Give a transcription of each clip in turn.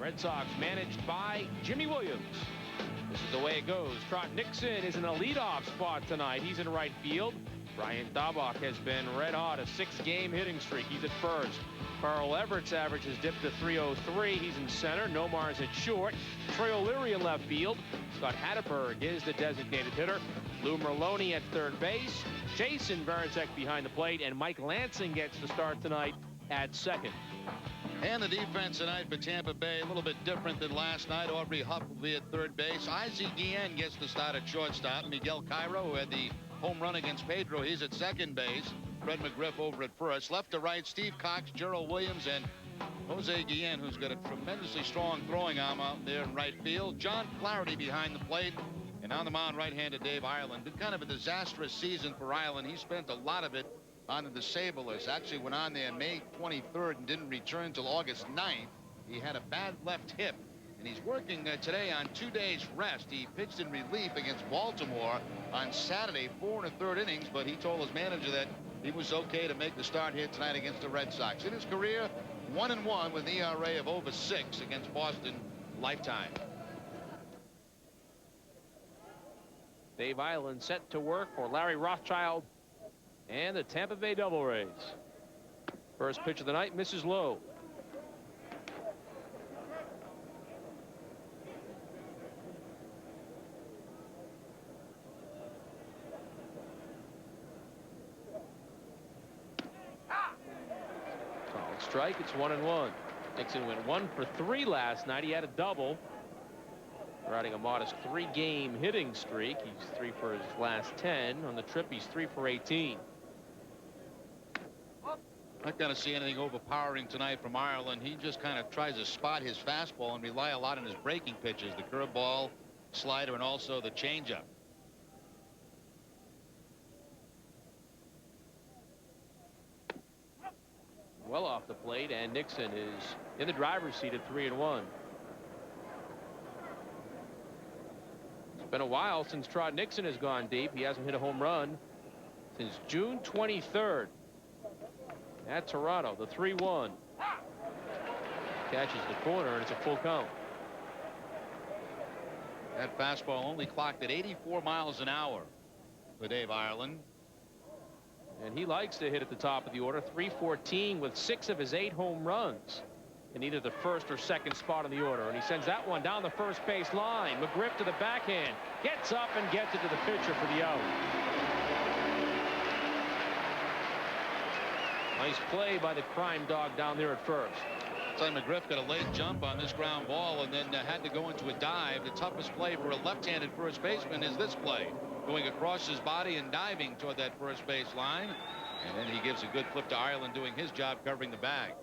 Red Sox managed by Jimmy Williams. This is the way it goes. Trot Nixon is in a leadoff spot tonight. He's in right field. Brian Daubach has been red hot, a 6-game hitting streak. He's at first. Carl Everett's average has dipped to 303. He's in center. Nomar's at short. Trey O'Leary in left field. Scott Hatteberg is the designated hitter. Lou Merloni at third base. Jason Varitek behind the plate. And Mike Lansing gets the start tonight at second. And the defense tonight for Tampa Bay, a little bit different than last night. Aubrey Hupp will be at third base. Izzy Guillen gets the start at shortstop. Miguel Cairo, who had the home run against Pedro, he's at second base. Fred McGriff over at first. Left to right, Steve Cox, Gerald Williams, and Jose Guillen, who's got a tremendously strong throwing arm out there in right field. John Flaherty behind the plate. And on the mound, right-handed Dave Ireland. Been kind of a disastrous season for Ireland. He spent a lot of it on the disablers. Actually went on there May 23rd and didn't return till August 9th. He had a bad left hip, and he's working today on 2 days rest. He pitched in relief against Baltimore on Saturday, 4 1/3 innings, but he told his manager that he was okay to make the start here tonight against the Red Sox. In his career, 1-1 with an ERA of over 6 against Boston lifetime. Dave Ireland set to work for Larry Rothschild and the Tampa Bay Devil Rays. First pitch of the night misses low. Solid strike. It's 1-1. Nixon went 1 for 3 last night. He had a double, riding a modest 3-game hitting streak. He's 3 for his last 10. On the trip, he's 3 for 18. Not going to see anything overpowering tonight from Ireland. He just kind of tries to spot his fastball and rely a lot on his breaking pitches, the curveball, slider, and also the changeup. Well off the plate, and Nixon is in the driver's seat at 3-1. It's been a while since Trot Nixon has gone deep. He hasn't hit a home run since June 23rd at Toronto. The 3-1 catches the corner, and it's a full count. That fastball only clocked at 84 miles an hour for Dave Ireland. And he likes to hit at the top of the order. 314 with 6 of his 8 home runs in either the first or second spot in the order. And he sends that one down the first base line. McGriff to the backhand. Gets up and gets it to the pitcher for the out. Nice play by the crime dog down there at first. So McGriff got a late jump on this ground ball and then had to go into a dive. The toughest play for a left-handed first baseman is this play, going across his body and diving toward that first base line. And then he gives a good flip to Ireland, doing his job covering the bag.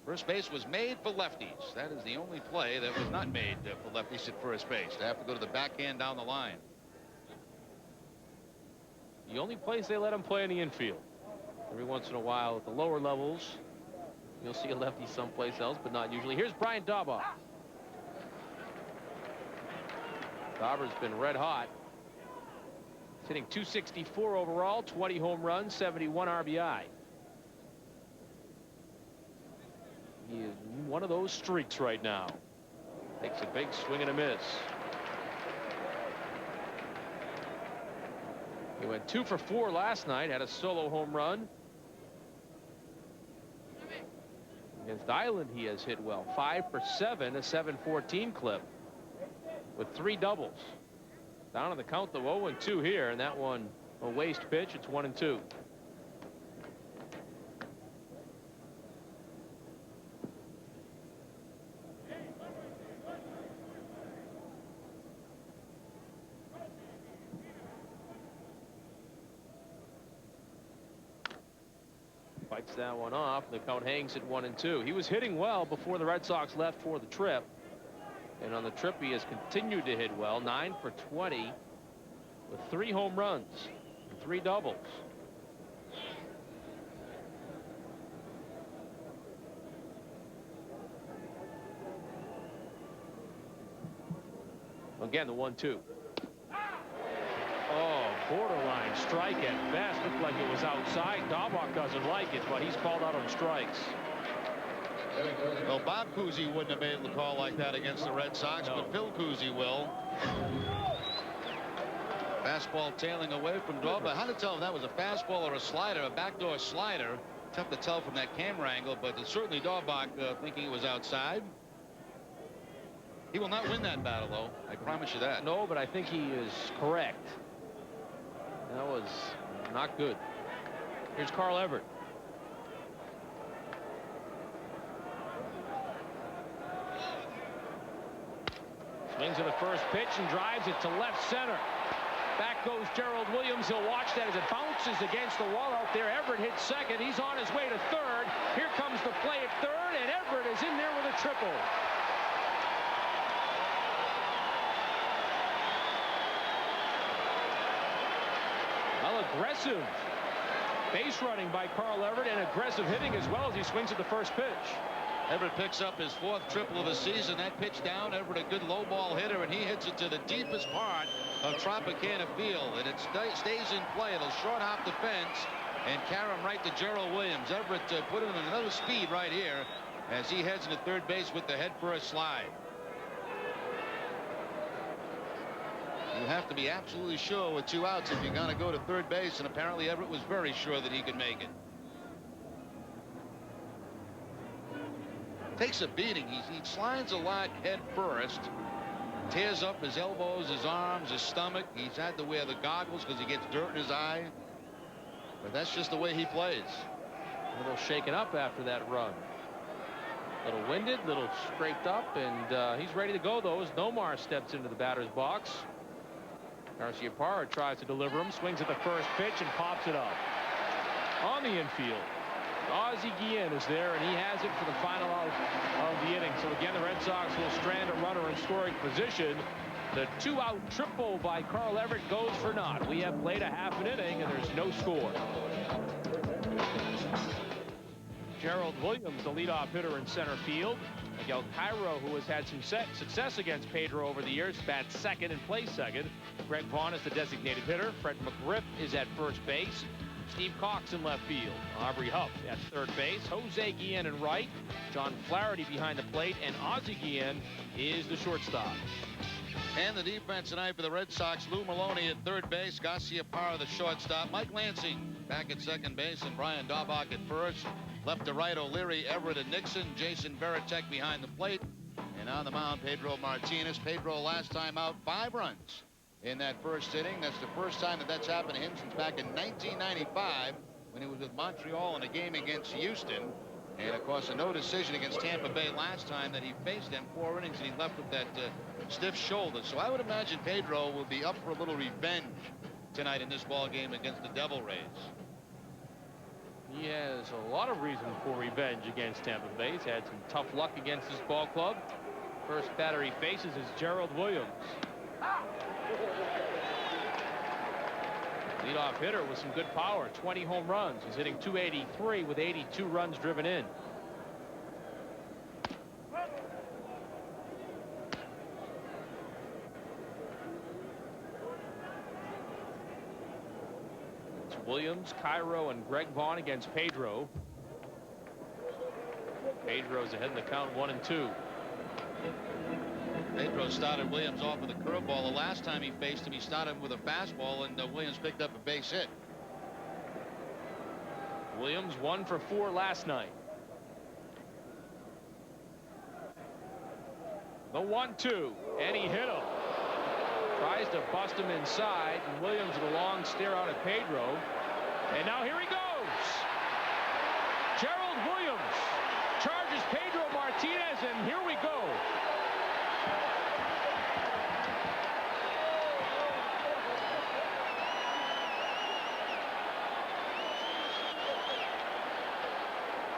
First base was made for lefties. That is the only play that was not made for lefties at first base. They have to go to the backhand down the line. The only place they let him play in the infield. Every once in a while at the lower levels, you'll see a lefty someplace else, but not usually. Here's Brian Daubach. Dauber's been red hot. He's hitting .264 overall, 20 home runs, 71 RBI. He is one of those streaks right now. Takes a big swing and a miss. He went 2 for 4 last night, had a solo home run. Against Ireland, he has hit well. 5 for 7, a 714 clip with 3 doubles. Down on the count, the 0-2 here, and that one a waste pitch. It's 1-2. Fights that one off. The count hangs at 1-2. He was hitting well before the Red Sox left for the trip. And on the trip, he has continued to hit well. 9 for 20 with 3 home runs and 3 doubles. Again, the 1-2. Oh, borderline strike at best. Looked like it was outside. Daubach doesn't like it, but he's called out on strikes. Well, Bob Cousy wouldn't have been able to call like that against the Red Sox, but Phil Cousy will. Fastball tailing away from Daubach. How to tell if that was a fastball or a slider, a backdoor slider. Tough to tell from that camera angle, but it's certainly Daubach thinking it was outside. He will not win that battle, though. I promise you that. No, but I think he is correct. That was not good. Here's Carl Everett. Swings at the first pitch and drives it to left center. Back goes Gerald Williams. He'll watch that as it bounces against the wall out there. Everett hits second. He's on his way to third. Here comes the play at third, and Everett is in there with a triple. Well, aggressive base running by Carl Everett and aggressive hitting as well as he swings at the first pitch. Everett picks up his 4th triple of the season. That pitch down, Everett a good low ball hitter, and he hits it to the deepest part of Tropicana Field, and it stays in play. It'll short hop the fence and carry him right to Gerald Williams. Everett put in another speed right here as he heads into third base with the head first slide. You have to be absolutely sure with 2 outs if you're going to go to third base, and apparently Everett was very sure that he could make it. Takes a beating. He slides a lot head first, tears up his elbows, his arms, his stomach. He's had to wear the goggles because he gets dirt in his eye, but that's just the way he plays. A little shaken up after that run. A little winded, a little scraped up, and he's ready to go, though, as Nomar steps into the batter's box. Garciaparra tries to deliver him, swings at the first pitch and pops it up. On the infield, Ozzie Guillen is there, and he has it for the final out of the inning. So again, the Red Sox will strand a runner in scoring position. The 2-out triple by Carl Everett goes for naught. We have played a half an inning, and there's no score. Gerald Williams, the leadoff hitter in center field. Miguel Cairo, who has had some success against Pedro over the years, bats second and plays second. Greg Vaughn is the designated hitter. Fred McGriff is at first base. Steve Cox in left field. Aubrey Hupp at third base. Jose Guillen in right. John Flaherty behind the plate. And Ozzie Guillen is the shortstop. And the defense tonight for the Red Sox, Lou Maloney at third base. Garciaparra the shortstop. Mike Lansing back at second base. And Brian Daubach at first. Left to right, O'Leary, Everett, and Nixon. Jason Varitek behind the plate. And on the mound, Pedro Martinez. Pedro last time out, 5 runs in that first inning. That's the first time that that's happened to him since back in 1995 when he was with Montreal in a game against Houston. And, of course, a no decision against Tampa Bay last time that he faced them. 4 innings, and he left with that stiff shoulder. So I would imagine Pedro will be up for a little revenge tonight in this ball game against the Devil Rays. He has a lot of reasons for revenge against Tampa Bay. He's had some tough luck against this ball club. First batter he faces is Gerald Williams. Leadoff hitter with some good power, 20 home runs. He's hitting .283 with 82 runs driven in. It's Williams, Cairo, and Greg Vaughn against Pedro. Pedro's ahead in the count, 1-2. Pedro started Williams off with a curveball. The last time he faced him, he started with a fastball, and Williams picked up a base hit. Williams 1 for 4 last night. The 1-2, and he hit him. Tries to bust him inside, and Williams with a long stare out at Pedro. And now here he goes. Gerald Williams charges Pedro Martinez, and here we go.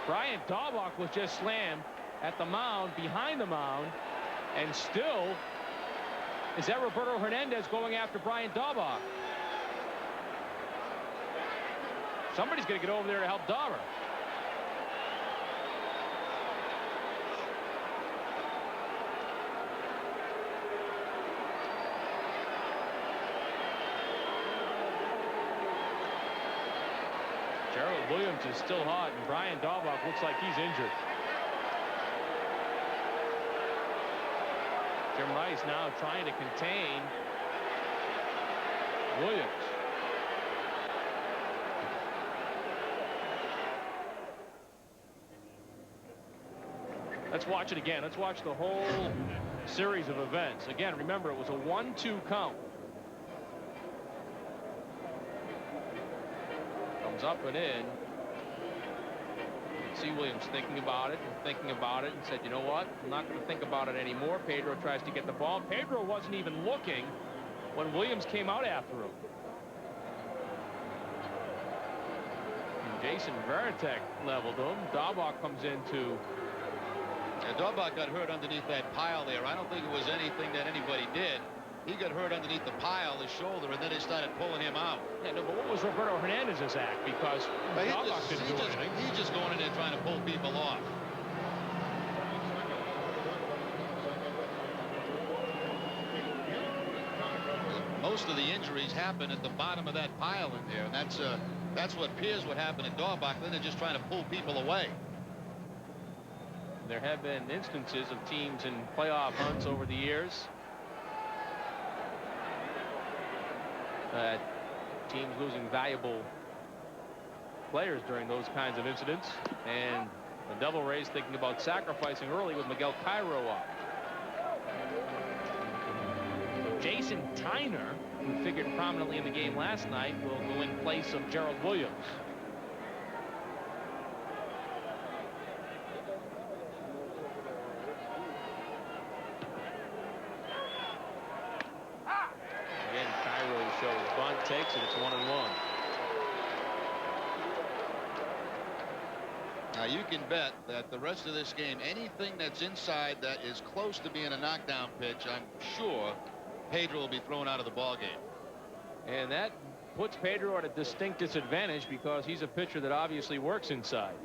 Brian Daubach was just slammed at the mound, behind the mound, and still is that Roberto Hernandez going after Brian Daubach. Somebody's going to get over there to help Dauber. Gerald Williams is still hot, and Brian Daubach looks like he's injured. Jim Rice now trying to contain Williams. Let's watch it again. Let's watch the whole series of events. Again, remember, it was a 1-2 count. Comes up and in. See Williams thinking about it and said, you know what? I'm not going to think about it anymore. Pedro tries to get the ball. Pedro wasn't even looking when Williams came out after him. And Jason Varitek leveled him. Daubach comes into. And Daubach got hurt underneath that pile there. I don't think it was anything that anybody did. He got hurt underneath the pile, his shoulder, and then they started pulling him out. Yeah, no, but what was Roberto Hernandez's act? Because Daubach didn't do anything. He's just going in there trying to pull people off. Most of the injuries happen at the bottom of that pile in there, and that's what appears what happened at Daubach. Then they're just trying to pull people away. There have been instances of teams in playoff hunts over the years. Teams losing valuable players during those kinds of incidents. And the Devil Rays thinking about sacrificing early with Miguel Cairo up. Jason Tyner, who figured prominently in the game last night, will go in place of Gerald Williams. Takes it. It's 1-1. Now you can bet that the rest of this game, anything that's inside that is close to being a knockdown pitch, I'm sure Pedro will be thrown out of the ball game. And that puts Pedro at a distinct disadvantage because he's a pitcher that obviously works inside.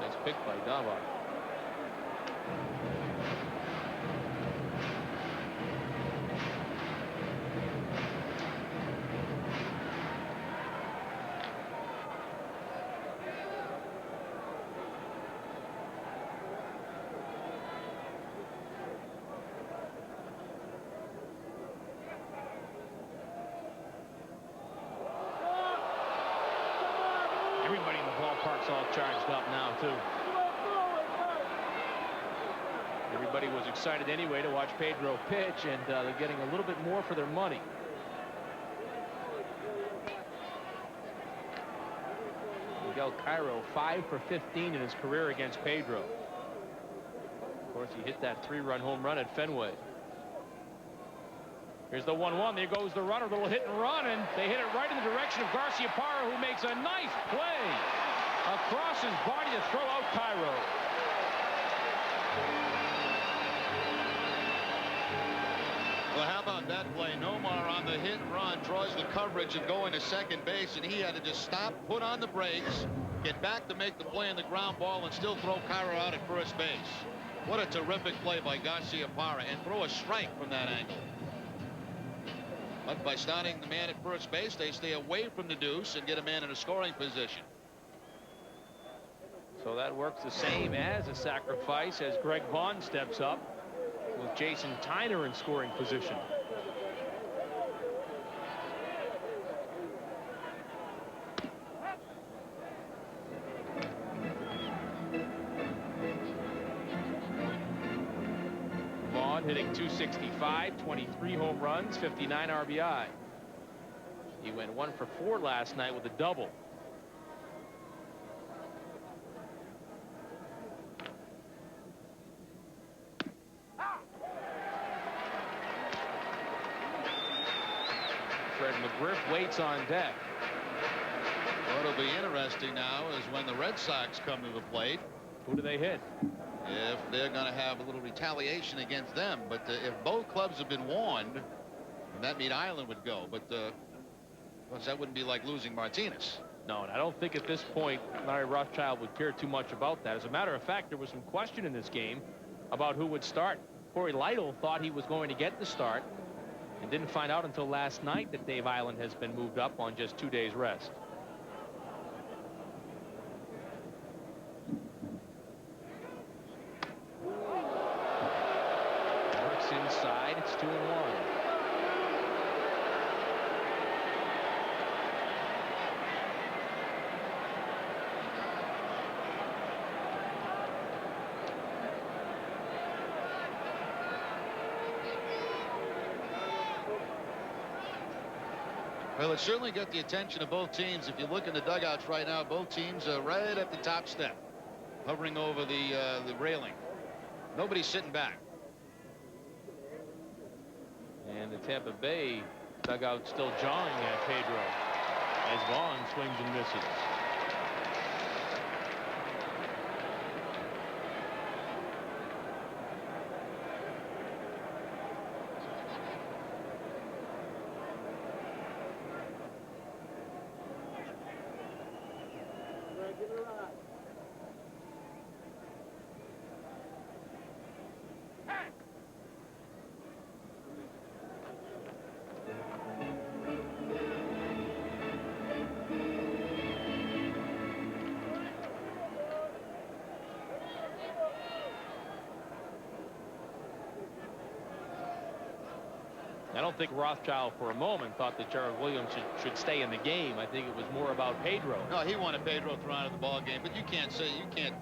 Nice pick by Daubach. Everybody in the ballpark's all charged up now, too. Everybody was excited anyway to watch Pedro pitch, and they're getting a little bit more for their money. Miguel Cairo 5 for 15 in his career against Pedro. Of course, he hit that 3-run home run at Fenway. Here's the 1-1. There goes the runner. Little hit and run, and they hit it right in the direction of Garciaparra, who makes a nice play across his body to throw out Cairo. Well, how about that play? Nomar on the hit and run draws the coverage and going to second base, and he had to just stop, put on the brakes, get back to make the play on the ground ball, and still throw Cairo out at first base. What a terrific play by Garciaparra, and throw a strike from that angle. But by starting the man at first base, they stay away from the deuce and get a man in a scoring position. So that works the same as a sacrifice as Greg Vaughn steps up with Jason Tyner in scoring position. Vaughn hitting .265, 23 home runs, 59 RBI. He went 1 for 4 last night with a double. Fred McGriff waits on deck. What'll be interesting now is when the Red Sox come to the plate. Who do they hit? If they're going to have a little retaliation against them. But if both clubs have been warned, that means Island would go. But well, that wouldn't be like losing Martinez. No, and I don't think at this point Larry Rothschild would care too much about that. As a matter of fact, there was some question in this game about who would start. Corey Lytle thought he was going to get the start and didn't find out until last night that Dave Island has been moved up on just 2 days rest. Well, it certainly got the attention of both teams. If you look in the dugouts right now, both teams are right at the top step, hovering over the railing. Nobody's sitting back. And the Tampa Bay dugout still jawing at Pedro as Vaughn swings and misses. I don't think Rothschild for a moment thought that Gerald Williams should stay in the game. I think it was more about Pedro. No, he wanted Pedro thrown out of the ball game, but you can't in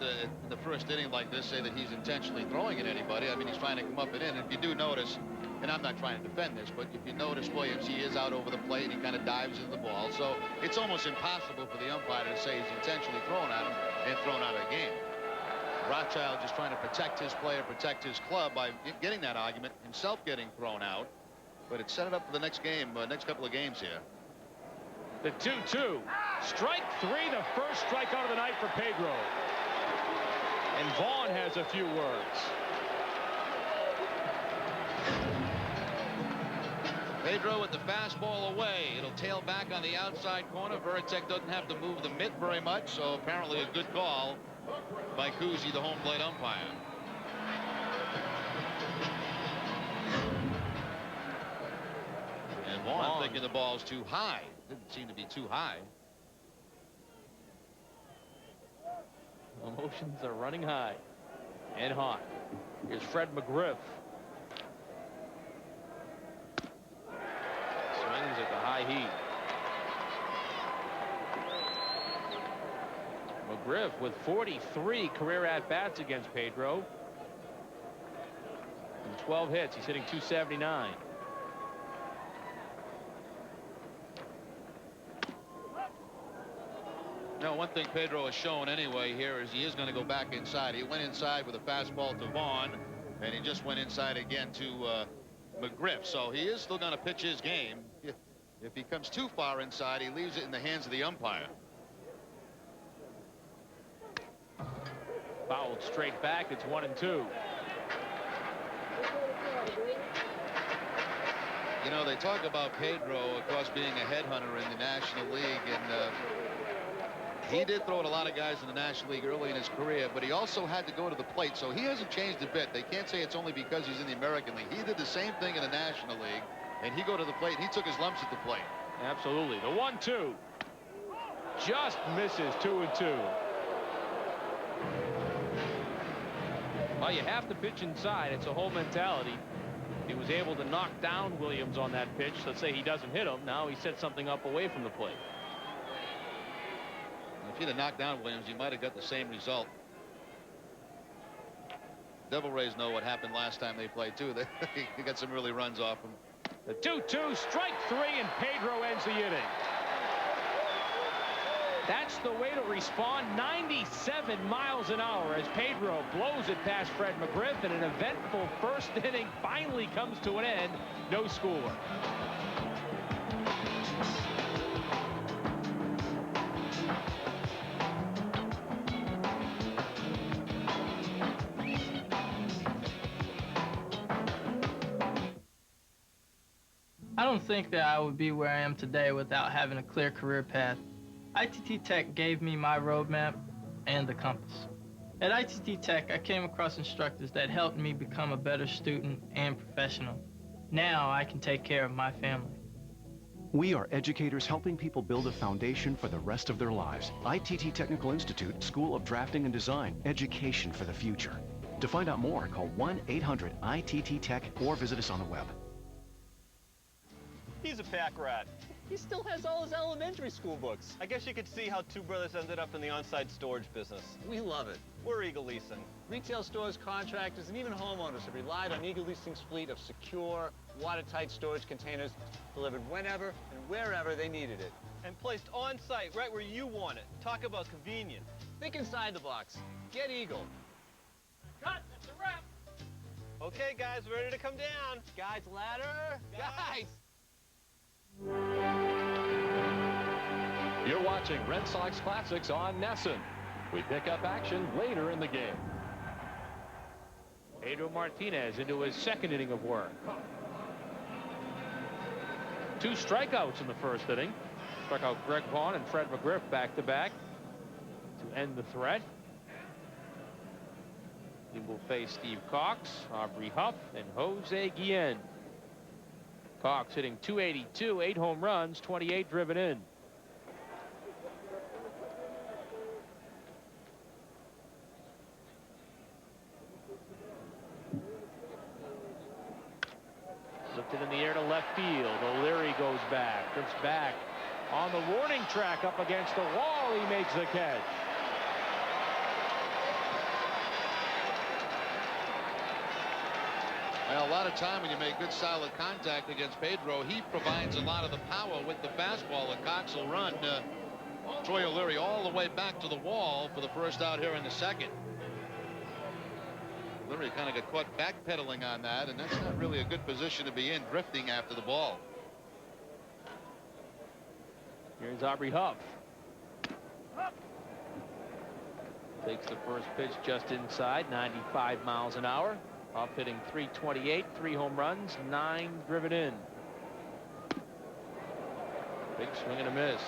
the first inning like this say that he's intentionally throwing at anybody. I mean, he's trying to come up and in. If you do notice, and I'm not trying to defend this, but if you notice Williams, he is out over the plate. He kind of dives into the ball, so it's almost impossible for the umpire to say he's intentionally thrown at him and thrown out of the game. Rothschild just trying to protect his player, protect his club by getting that argument, himself getting thrown out. But it set it up for the next game, next couple of games here. The 2-2. Strike three, the first strikeout of the night for Pedro. And Vaughn has a few words. Pedro with the fastball away. It'll tail back on the outside corner. Veritek doesn't have to move the mitt very much, so apparently a good call by Kuzi, the home plate umpire. And Vaughn thinking the ball's too high. Didn't seem to be too high. Emotions are running high and hot. Here's Fred McGriff. Swings at the high heat. McGriff with 43 career at-bats against Pedro. And 12 hits. He's hitting .279. No, one thing Pedro has shown anyway here is he is going to go back inside. He went inside with a fastball to Vaughn, and he just went inside again to McGriff. So he is still going to pitch his game. If he comes too far inside, he leaves it in the hands of the umpire. Fouled straight back. It's 1-2. You know, they talk about Pedro, of course, being a headhunter in the National League, and he did throw at a lot of guys in the National League early in his career, but he also had to go to the plate, so he hasn't changed a bit. They can't say it's only because he's in the American League. He did the same thing in the National League, and he go to the plate, and he took his lumps at the plate. Absolutely. The 1-2 just misses. 2-2. Well, you have to pitch inside. It's a whole mentality. He was able to knock down Williams on that pitch. Let's say he doesn't hit him. Now he set something up away from the plate. If he'd have knocked down Williams, you might have got the same result. Devil Rays know what happened last time they played, too. They got some early runs off him. The 2-2, strike three, and Pedro ends the inning. That's the way to respond. 97 miles an hour as Pedro blows it past Fred McGriff, and an eventful first inning finally comes to an end. No score. I don't think that I would be where I am today without having a clear career path. ITT Tech gave me my roadmap and the compass. At ITT Tech, I came across instructors that helped me become a better student and professional. Now I can take care of my family. We are educators helping people build a foundation for the rest of their lives. ITT Technical Institute, School of Drafting and Design, education for the future. To find out more, call 1-800-ITT-TECH or visit us on the web. He's a pack rat. He still has all his elementary school books. I guess you could see how two brothers ended up in the on-site storage business. We love it. We're Eagle Leasing. Retail stores, contractors, and even homeowners have relied on Eagle Leasing's fleet of secure, watertight storage containers delivered whenever and wherever they needed it. And placed on site, right where you want it. Talk about convenient. Think inside the box. Get Eagle. Cut. That's a wrap. Okay, guys, we're ready to come down. Guys, ladder. Guys. You're watching Red Sox Classics on NESN. We pick up action later in the game. Pedro Martinez into his second inning of work. 2 strikeouts in the first inning. Struck out Greg Vaughn and Fred McGriff back-to-back to end the threat. He will face Steve Cox, Aubrey Huff, and Jose Guillen. Cox hitting .282, 8 home runs, 28 driven in. Lifted in the air to left field. O'Leary goes back. Drifts back on the warning track up against the wall. He makes the catch. Well, a lot of time when you make good solid contact against Pedro, he provides a lot of the power with the fastball. And Cox will run Troy O'Leary all the way back to the wall for the first out here in the second. O'Leary kind of got caught backpedaling on that, and that's not really a good position to be in, drifting after the ball. Here's Aubrey Huff. Takes the first pitch just inside, 95 miles an hour. Huff hitting .328, 3 home runs, 9 driven in. Big swing and a miss.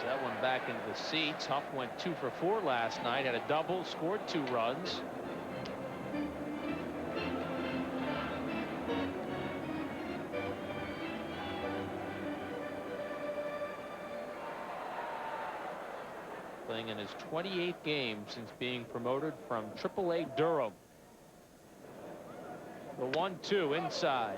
That one back into the seats. Huff went 2 for 4 last night, had a double, scored 2 runs. Playing in his 28th game since being promoted from AAA Durham. The 1-2 inside.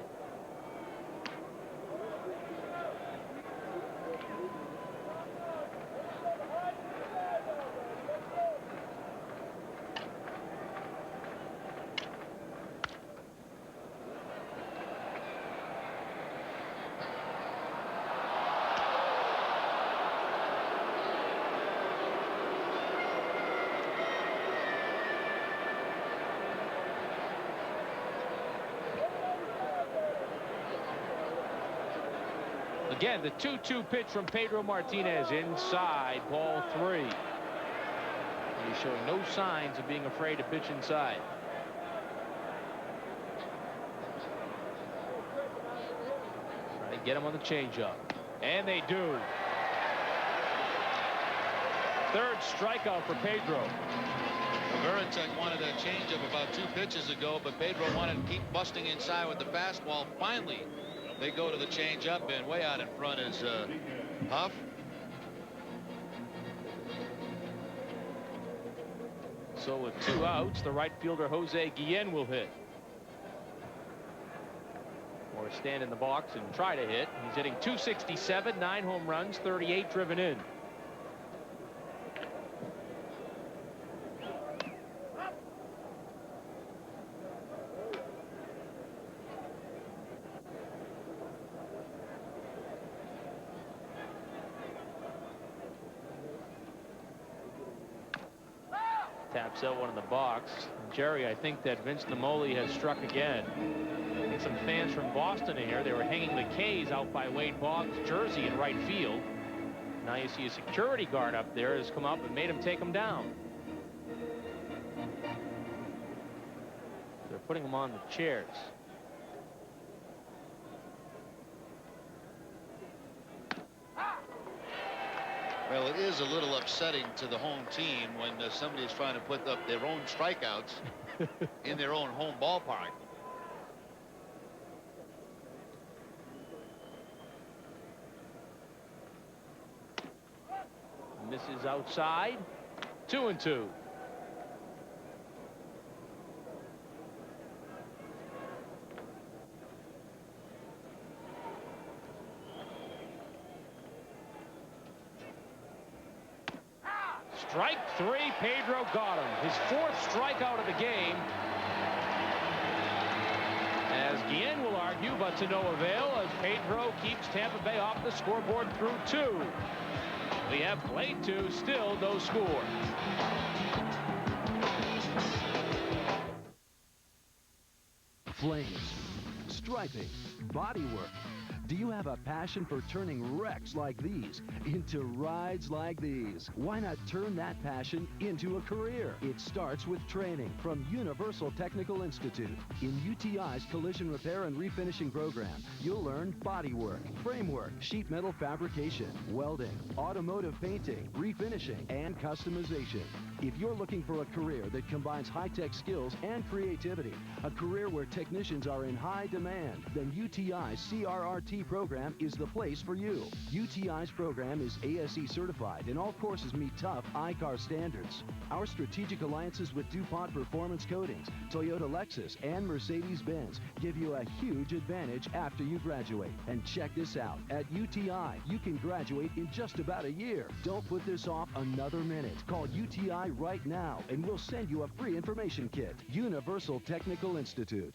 Again, the 2-2 pitch from Pedro Martinez inside, ball 3. He's showing no signs of being afraid to pitch inside. Try to get him on the changeup, and they do. 3rd strikeout for Pedro. Veritek wanted a changeup about 2 pitches ago, but Pedro wanted to keep busting inside with the fastball. Finally, they go to the changeup, and way out in front is Huff. So with 2 outs, the right fielder Jose Guillen will hit. Or stand in the box and try to hit. He's hitting .267, 9 home runs, 38 driven in. Taps out one in the box. Jerry, I think that Vince Namoli has struck again. I think some fans from Boston are here. They were hanging the K's out by Wade Boggs' jersey in right field. Now you see a security guard up there has come up and made him take him down. They're putting him on the chairs. Well, it is a little upsetting to the home team when somebody is trying to put up their own strikeouts in their own home ballpark. Misses outside. 2-2. Strike three. Pedro got him. His fourth strikeout of the game. As Guillen will argue, but to no avail, as Pedro keeps Tampa Bay off the scoreboard through 2. We have played 2, still no score. Flames, striping, bodywork. Do you have a passion for turning wrecks like these into rides like these? Why not turn that passion into a career? It starts with training from Universal Technical Institute. In UTI's collision repair and refinishing program, you'll learn bodywork, framework, sheet metal fabrication, welding, automotive painting, refinishing, and customization. If you're looking for a career that combines high-tech skills and creativity, a career where technicians are in high demand, then UTI's CRRT program is the place for you. UTI's program is ASE certified and all courses meet tough ICAR standards. Our strategic alliances with DuPont Performance Coatings, Toyota Lexus, and Mercedes-Benz give you a huge advantage after you graduate. And check this out, at UTI, you can graduate in just about a year. Don't put this off another minute. Call UTI right now and we'll send you a free information kit. Universal Technical Institute.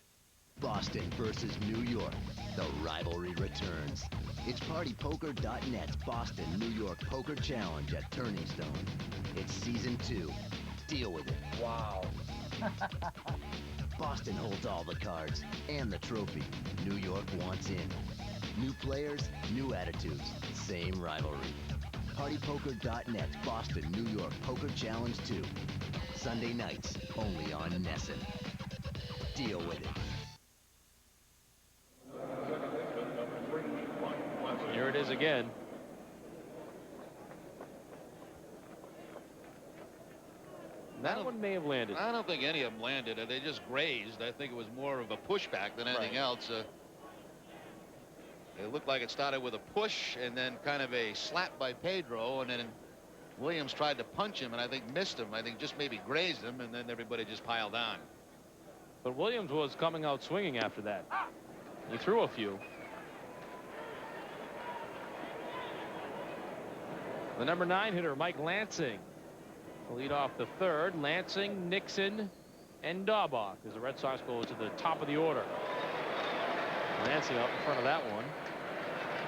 Boston versus New York. The rivalry returns. It's PartyPoker.net's Boston, New York Poker Challenge at Turning Stone. It's Season 2. Deal with it. Wow. Boston holds all the cards and the trophy. New York wants in. New players, new attitudes, same rivalry. PartyPoker.net's Boston, New York Poker Challenge 2. Sunday nights, only on NESN. Deal with it. Here it is again. That one may have landed. I don't think any of them landed. They just grazed. I think it was more of a pushback than anything else. It looked like it started with a push and then kind of a slap by Pedro, and then Williams tried to punch him and I think missed him. I think just maybe grazed him, and then everybody just piled on. But Williams was coming out swinging after that. He threw a few. The number 9 hitter, Mike Lansing, will lead off the third. Lansing, Nixon, and Daubach as the Red Sox go to the top of the order. Lansing up in front of that one.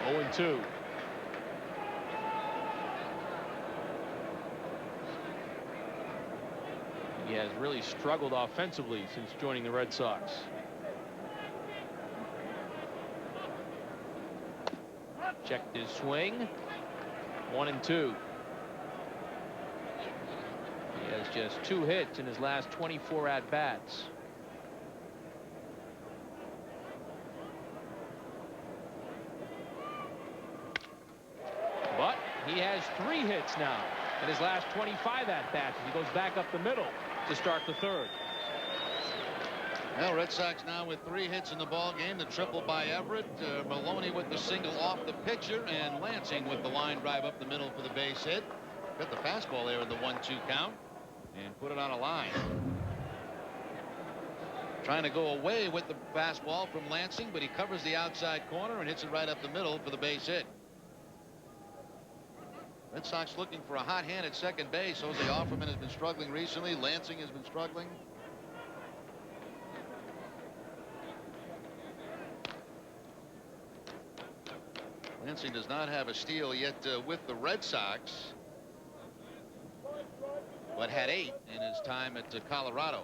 0-2. He has really struggled offensively since joining the Red Sox. Checked his swing. 1-2. He has just 2 hits in his last 24 at-bats. But he has 3 hits now in his last 25 at-bats. He goes back up the middle to start the third. Well, Red Sox now with 3 hits in the ball game. The triple by Everett, Maloney with the single off the pitcher, and Lansing with the line drive up the middle for the base hit. Got the fastball there in the 1-2 count and put it on a line. Trying to go away with the fastball from Lansing, but he covers the outside corner and hits it right up the middle for the base hit. Red Sox looking for a hot hand at second base. Jose Offerman has been struggling recently. Lansing has been struggling. Lansing does not have a steal yet with the Red Sox, but had 8 in his time at Colorado.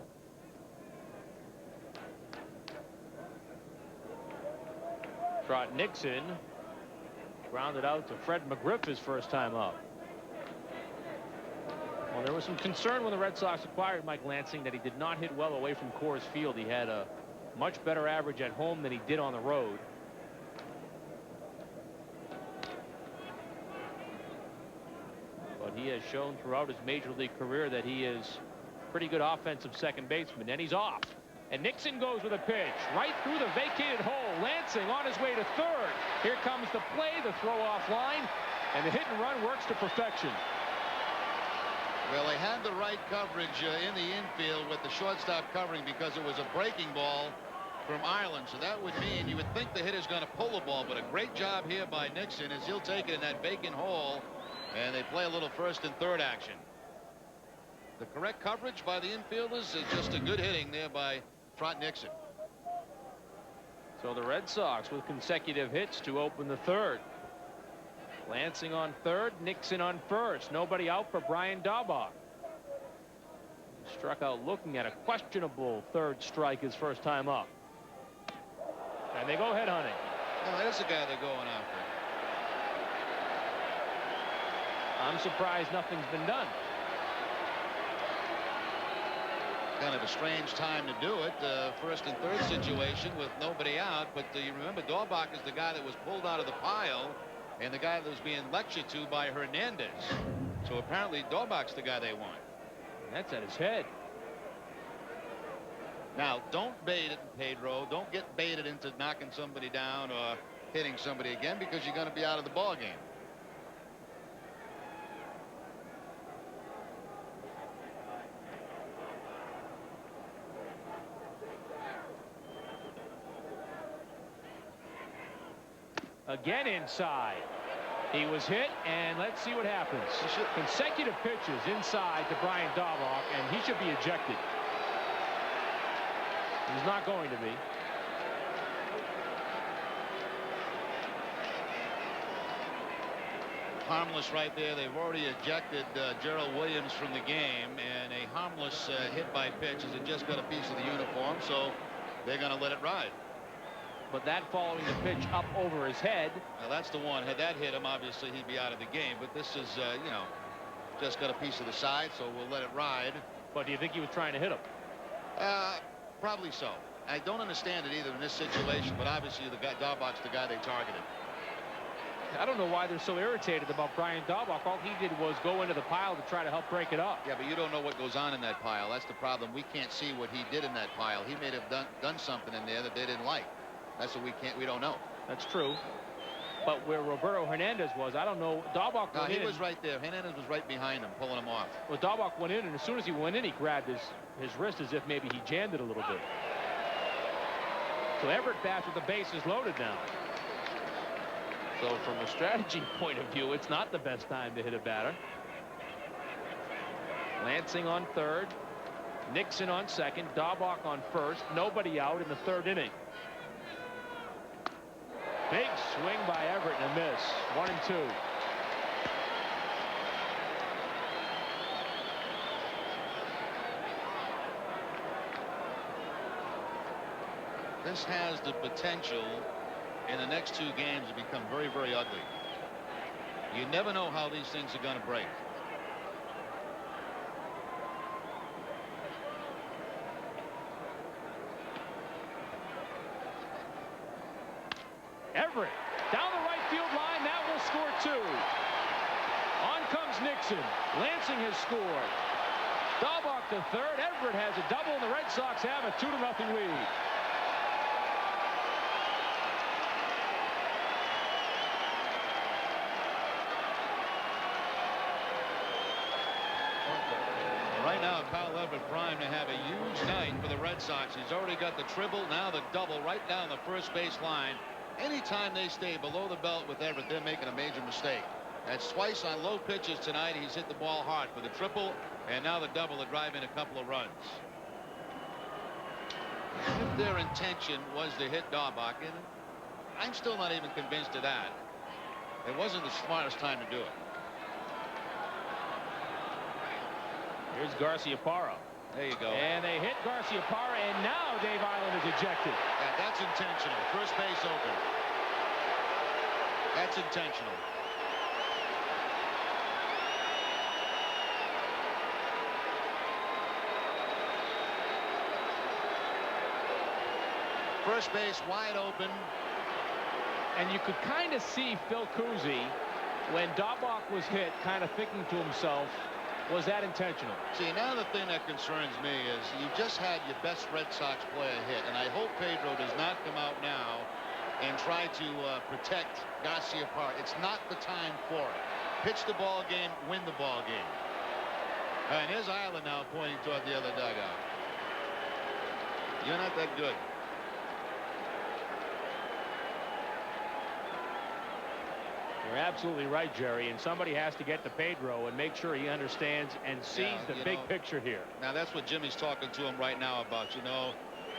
Trot Nixon grounded out to Fred McGriff his first time up. Well, there was some concern when the Red Sox acquired Mike Lansing that he did not hit well away from Coors Field. He had a much better average at home than he did on the road. But he has shown throughout his major league career that he is pretty good offensive second baseman. And he's off. And Nixon goes with a pitch right through the vacated hole. Lansing on his way to third. Here comes the play, the throw off line, and the hit and run works to perfection. Well, they had the right coverage in the infield with the shortstop covering because it was a breaking ball from Ireland. So that would mean you would think the hitter's going to pull the ball, but a great job here by Nixon as he'll take it in that vacant hole, and they play a little first and third action. The correct coverage by the infielders is just a good hitting there by Trot Nixon. So the Red Sox with consecutive hits to open the third. Lansing on third, Nixon on first. Nobody out for Brian Daubach. Struck out looking at a questionable third strike his first time up. And they go head hunting. Well, that's the guy they're going after. I'm surprised nothing's been done. Kind of a strange time to do it. First and third situation with nobody out. But you remember, Daubach is the guy that was pulled out of the pile and the guy that was being lectured to by Hernandez. So apparently Daubach's the guy they want. That's at his head. Now, don't bait it, Pedro. Don't get baited into knocking somebody down or hitting somebody again, because you're going to be out of the ball game. Again inside. He was hit, and let's see what happens. Consecutive pitches inside to Brian Daubach, and he should be ejected. He's not going to be. Harmless right there. They've already ejected Gerald Williams from the game, and a harmless hit by pitch is it just got a piece of the uniform, so they're going to let it ride. But that following the pitch up over his head. Now that's the one. Had that hit him, obviously he'd be out of the game. But this is, you know, just got a piece of the side, so we'll let it ride. But do you think he was trying to hit him? Probably so. I don't understand it either in this situation, but obviously the guy Daubach's the guy they targeted. I don't know why they're so irritated about Brian Daubach. All he did was go into the pile to try to help break it up. Yeah, but you don't know what goes on in that pile. That's the problem. We can't see what he did in that pile. He may have done something in there that they didn't like. That's what we don't know. That's true. But where Roberto Hernandez was, I don't know. Daubach went in. He was right there. Hernandez was right behind him, pulling him off. Well, Daubach went in, and as soon as he went in, he grabbed his wrist as if maybe he jammed it a little bit. So Everett bats with the bases loaded now. So from a strategy point of view, it's not the best time to hit a batter. Lansing on third. Nixon on second. Daubach on first. Nobody out in the third inning. Big swing by Everett and a miss. 1-2. This has the potential in the next two games to become very, very ugly. You never know how these things are going to break. Everett down the right field line. That will score two. On comes Nixon. Lansing has scored. Daubach to third. Everett has a double, and the Red Sox have a 2-0 lead. Right now, Carl Everett primed to have a huge night for the Red Sox. He's already got the triple, now the double right down the first base line. Anytime they stay below the belt with Everett, they're making a major mistake. That's twice on low pitches tonight. He's hit the ball hard for the triple, and now the double to drive in a couple of runs. If their intention was to hit Daubach, and I'm still not even convinced of that, it wasn't the smartest time to do it. Here's Garciaparra. There you go. And they hit Garciaparra, and now Dave Island is ejected. Yeah, that's intentional. First base open. That's intentional. First base wide open. And you could kind of see Phil Cousy, when Daubach was hit, kind of thinking to himself, was that intentional? See, now the thing that concerns me is you just had your best Red Sox player hit, and I hope Pedro does not come out now and try to protect Garciaparra. It's not the time for it. Pitch the ball game, win the ball game. And here's Island now pointing toward the other dugout. You're not that good. You're absolutely right, Jerry, and somebody has to get to Pedro and make sure he understands and sees the big picture here. Now that's what Jimmy's talking to him right now about. You know,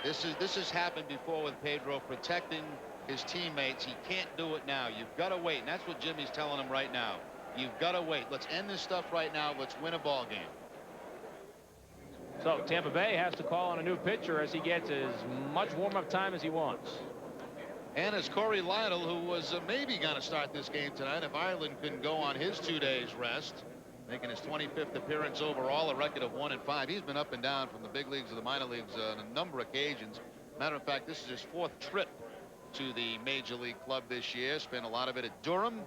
this has happened before with Pedro, protecting his teammates. He can't do it now. You've got to wait, and that's what Jimmy's telling him right now. You've got to wait. Let's end this stuff right now. Let's win a ball game. So Tampa Bay has to call on a new pitcher as he gets as much warm-up time as he wants. And as Corey Lytle, who was maybe going to start this game tonight if Ireland couldn't go on his 2 days rest, making his 25th appearance overall, a record of 1-5. He's been up and down from the big leagues to the minor leagues on a number of occasions. Matter of fact, this is his 4th trip to the major league club this year. Spent a lot of it at Durham,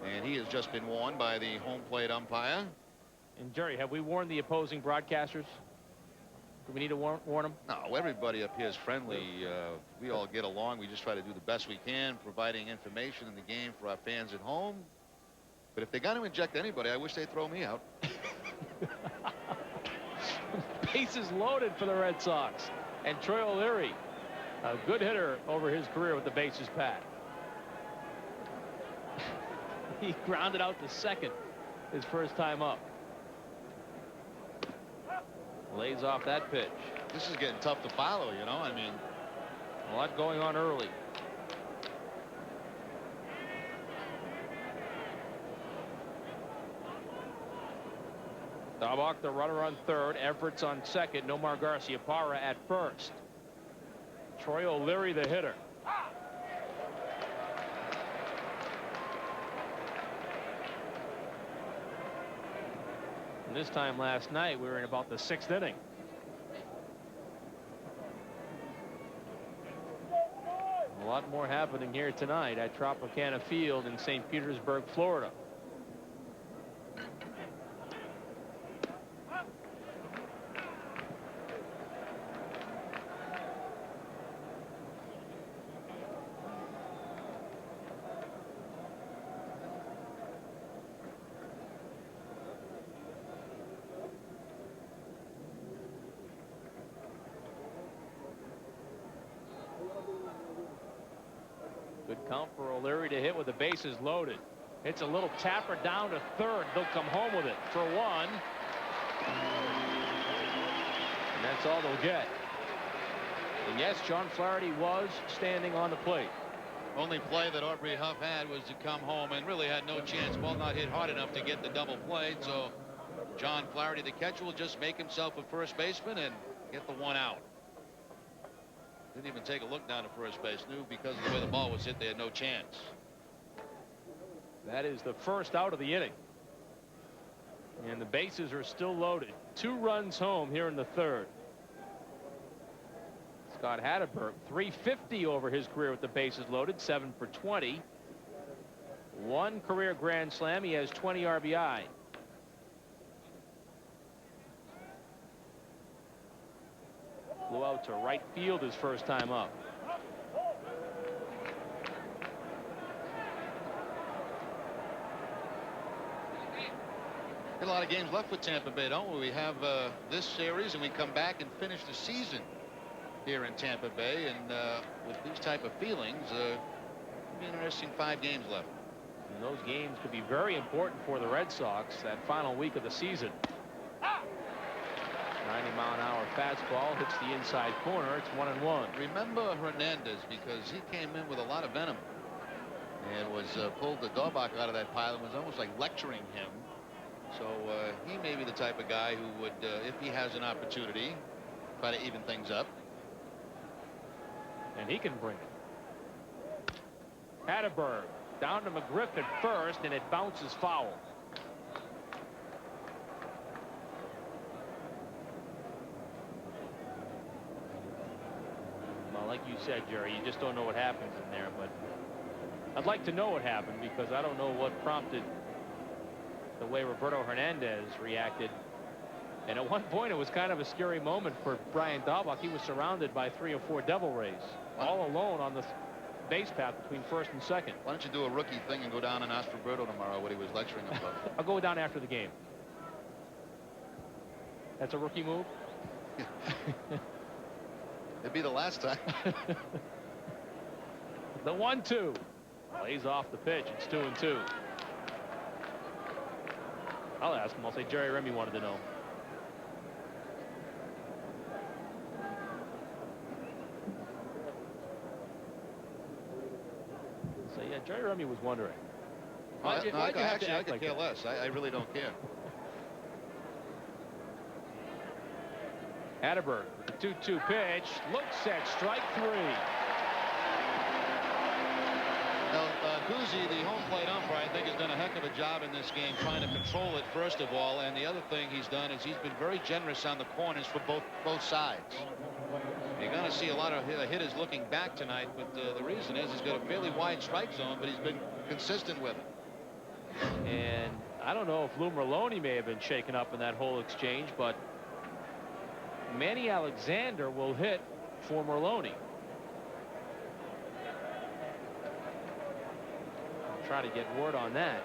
and he has just been warned by the home plate umpire. And Jerry, have we warned the opposing broadcasters? Do we need to warn them? No, everybody up here is friendly. We all get along. We just try to do the best we can, providing information in the game for our fans at home. But if they're going to inject anybody, I wish they'd throw me out. Bases loaded for the Red Sox. And Troy O'Leary, a good hitter over his career with the bases packed. He grounded out to second his first time up. Lays off that pitch. This is getting tough to follow, you know. I mean, a lot going on early. Daubach, the runner on third. Everett's on second. Nomar Garciaparra at first. Troy O'Leary, the hitter. And this time last night, we were in about the 6th inning. A lot more happening here tonight at Tropicana Field in St. Petersburg, Florida. Good count for O'Leary to hit with the bases loaded. It's a little tapper down to third. They'll come home with it for one. And that's all they'll get. And yes, John Flaherty was standing on the plate. Only play that Aubrey Huff had was to come home and really had no chance. Ball not hit hard enough to get the double play. So John Flaherty, the catcher, will just make himself a first baseman and get the one out. Didn't even take a look down to first base. Knew because of the way the ball was hit, they had no chance. That is the first out of the inning. And the bases are still loaded. 2 runs home here in the third. Scott Hatteberg, .350 over his career with the bases loaded, 7 for 20. 1 career grand slam. He has 20 RBI. Flew out to right field his first time up. Got a lot of games left with Tampa Bay, don't we? We have this series, and we come back and finish the season here in Tampa Bay. And with these type of feelings, it'll be an interesting 5 games left. And those games could be very important for the Red Sox that final week of the season. 90-mile-an-hour fastball hits the inside corner. It's 1-1. Remember Hernandez, because he came in with a lot of venom and was pulled the Daubach out of that pile and was almost like lecturing him. So he may be the type of guy who would, if he has an opportunity, try to even things up. And he can bring it. Hatteberg down to McGriff at first, and it bounces foul. Like you said, Jerry, you just don't know what happens in there, but I'd like to know what happened, because I don't know what prompted the way Roberto Hernandez reacted. And at one point, it was kind of a scary moment for Brian Daubach. He was surrounded by 3 or 4 Devil Rays, all alone on the base path between first and second. Why don't you do a rookie thing and go down and ask Roberto tomorrow what he was lecturing about? I'll go down after the game. That's a rookie move? It'd be the last time. The 1-2. Lays off the pitch. It's 2-2. I'll ask him. I'll say Jerry Remy wanted to know. So yeah, Jerry Remy was wondering. Why'd you have to Actually, I act could like care that? less. I really don't care. Atterberg, the 2-2 pitch, looks at strike 3. Now, Guzzi, the home plate umpire, I think has done a heck of a job in this game trying to control it first of all, and the other thing he's done is he's been very generous on the corners for both sides. You're going to see a lot of hitters looking back tonight, but the reason is he's got a fairly wide strike zone, but he's been consistent with it. And I don't know if Lou Merlone may have been shaken up in that whole exchange, but Manny Alexander will hit for Merlone. I'll try to get word on that.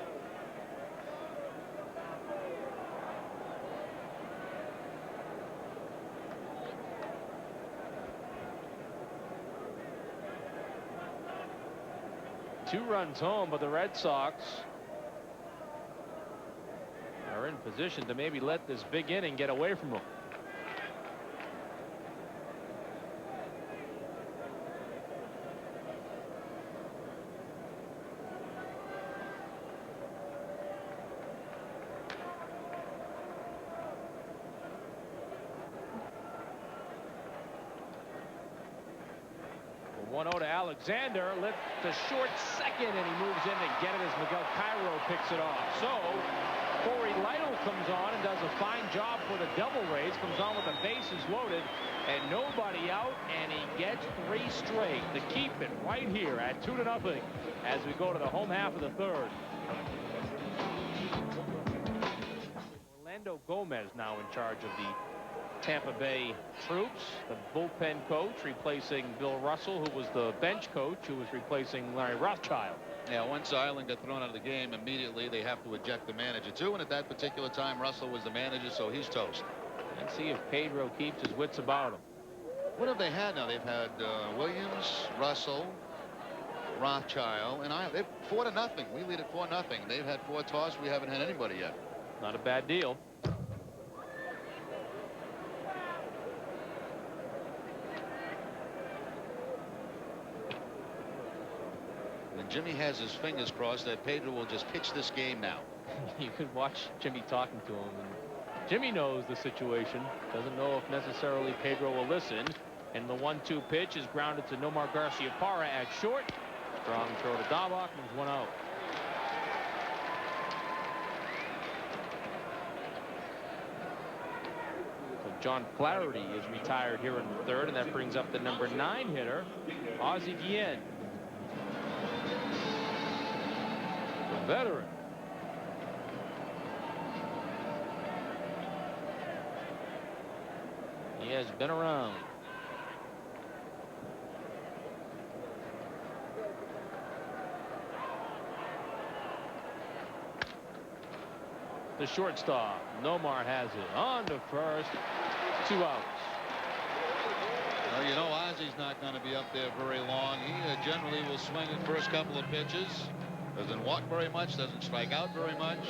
Two runs home, but the Red Sox are in position to maybe let this big inning get away from them. Well, 1-0 to Alexander, lifts to short second, and he moves in to get it as Miguel Cairo picks it off. So Corey Lytle comes on and does a fine job for the double raise, comes on with the bases loaded and nobody out, and he gets 3 straight to keep it right here at 2-0 as we go to the home half of the third. Orlando Gomez now in charge of the Tampa Bay troops, the bullpen coach, replacing Bill Russell, who was the bench coach, who was replacing Larry Rothschild. Yeah, once Ireland got thrown out of the game, immediately they have to eject the manager too, and at that particular time Russell was the manager, so he's toast. Let's see if Pedro keeps his wits about him. What have they had now? They've had Williams, Russell, Rothschild, and Ireland. They've 4-0. We lead at 4-0. They've had 4 toss. We haven't had anybody yet. Not a bad deal. And Jimmy has his fingers crossed that Pedro will just pitch this game now. You can watch Jimmy talking to him, and Jimmy knows the situation. Doesn't know if necessarily Pedro will listen. And the 1-2 pitch is grounded to Nomar Garciaparra at short. Strong throw to Daubach, moves 1 out. So John Flaherty is retired here in the third, and that brings up the number 9 hitter, Ozzie Guillen. The veteran. He has been around. The shortstop, Nomar, has it on to first. 2 outs. Well, you know, Ozzie's not going to be up there very long. He generally will swing the first couple of pitches. Doesn't walk very much, doesn't strike out very much.